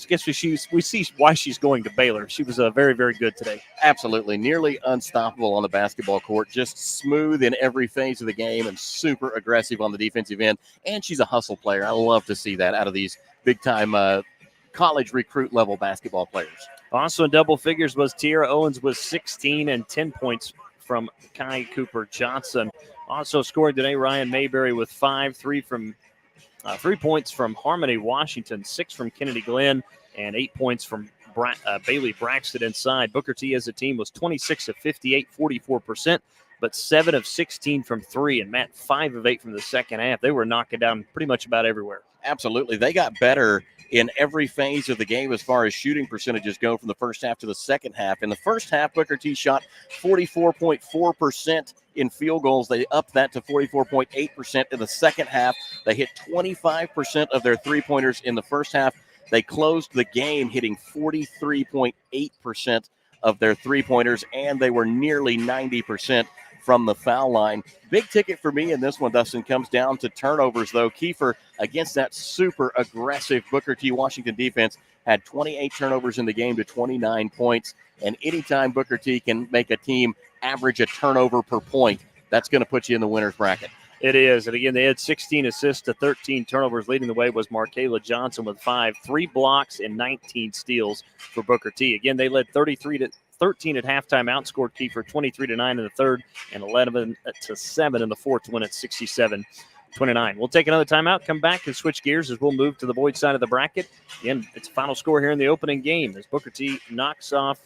guess we see why she's going to Baylor. She was very, very good today. Absolutely. Nearly unstoppable on the basketball court. Just smooth in every phase of the game and super aggressive on the defensive end. And she's a hustle player. I love to see that out of these big-time college recruit level basketball players. Also in double figures was Tiara Owens with 16 and 10 points from Kai Cooper Johnson. Also scoring today, Ryan Mayberry with 5, 3 points from Harmony Washington, 6 from Kennedy Glenn, and 8 points from Bailey Braxton inside. Booker T as a team was 26 of 58, 44%, but 7 of 16 from 3, and Matt, 5 of 8 from the second half. They were knocking down pretty much about everywhere. Absolutely. They got better in every phase of the game as far as shooting percentages go from the first half to the second half. In the first half, Booker T shot 44.4% in field goals. They upped that to 44.8% in the second half. They hit 25% of their three-pointers in the first half. They closed the game hitting 43.8% of their three-pointers, and they were nearly 90% from the foul line. Big ticket for me in this one, Dustin, comes down to turnovers, though. Kiefer, against that super aggressive Booker T. Washington defense, had 28 turnovers in the game to 29 points. And anytime Booker T can make a team average a turnover per point, that's going to put you in the winner's bracket. It is. And again, they had 16 assists to 13 turnovers. Leading the way was Markayla Johnson with 5, 3 blocks, and 19 steals for Booker T. Again, they led 33-13 at halftime, outscored Kiefer 23-9 in the third and 11-7 in the fourth to win at 67-29. We'll take another timeout, come back and switch gears as we'll move to the Boyd side of the bracket. Again, it's final score here in the opening game as Booker T knocks off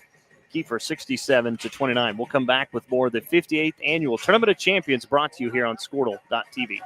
Kiefer 67-29. We'll come back with more of the 58th Annual Tournament of Champions brought to you here on Squirtle.tv.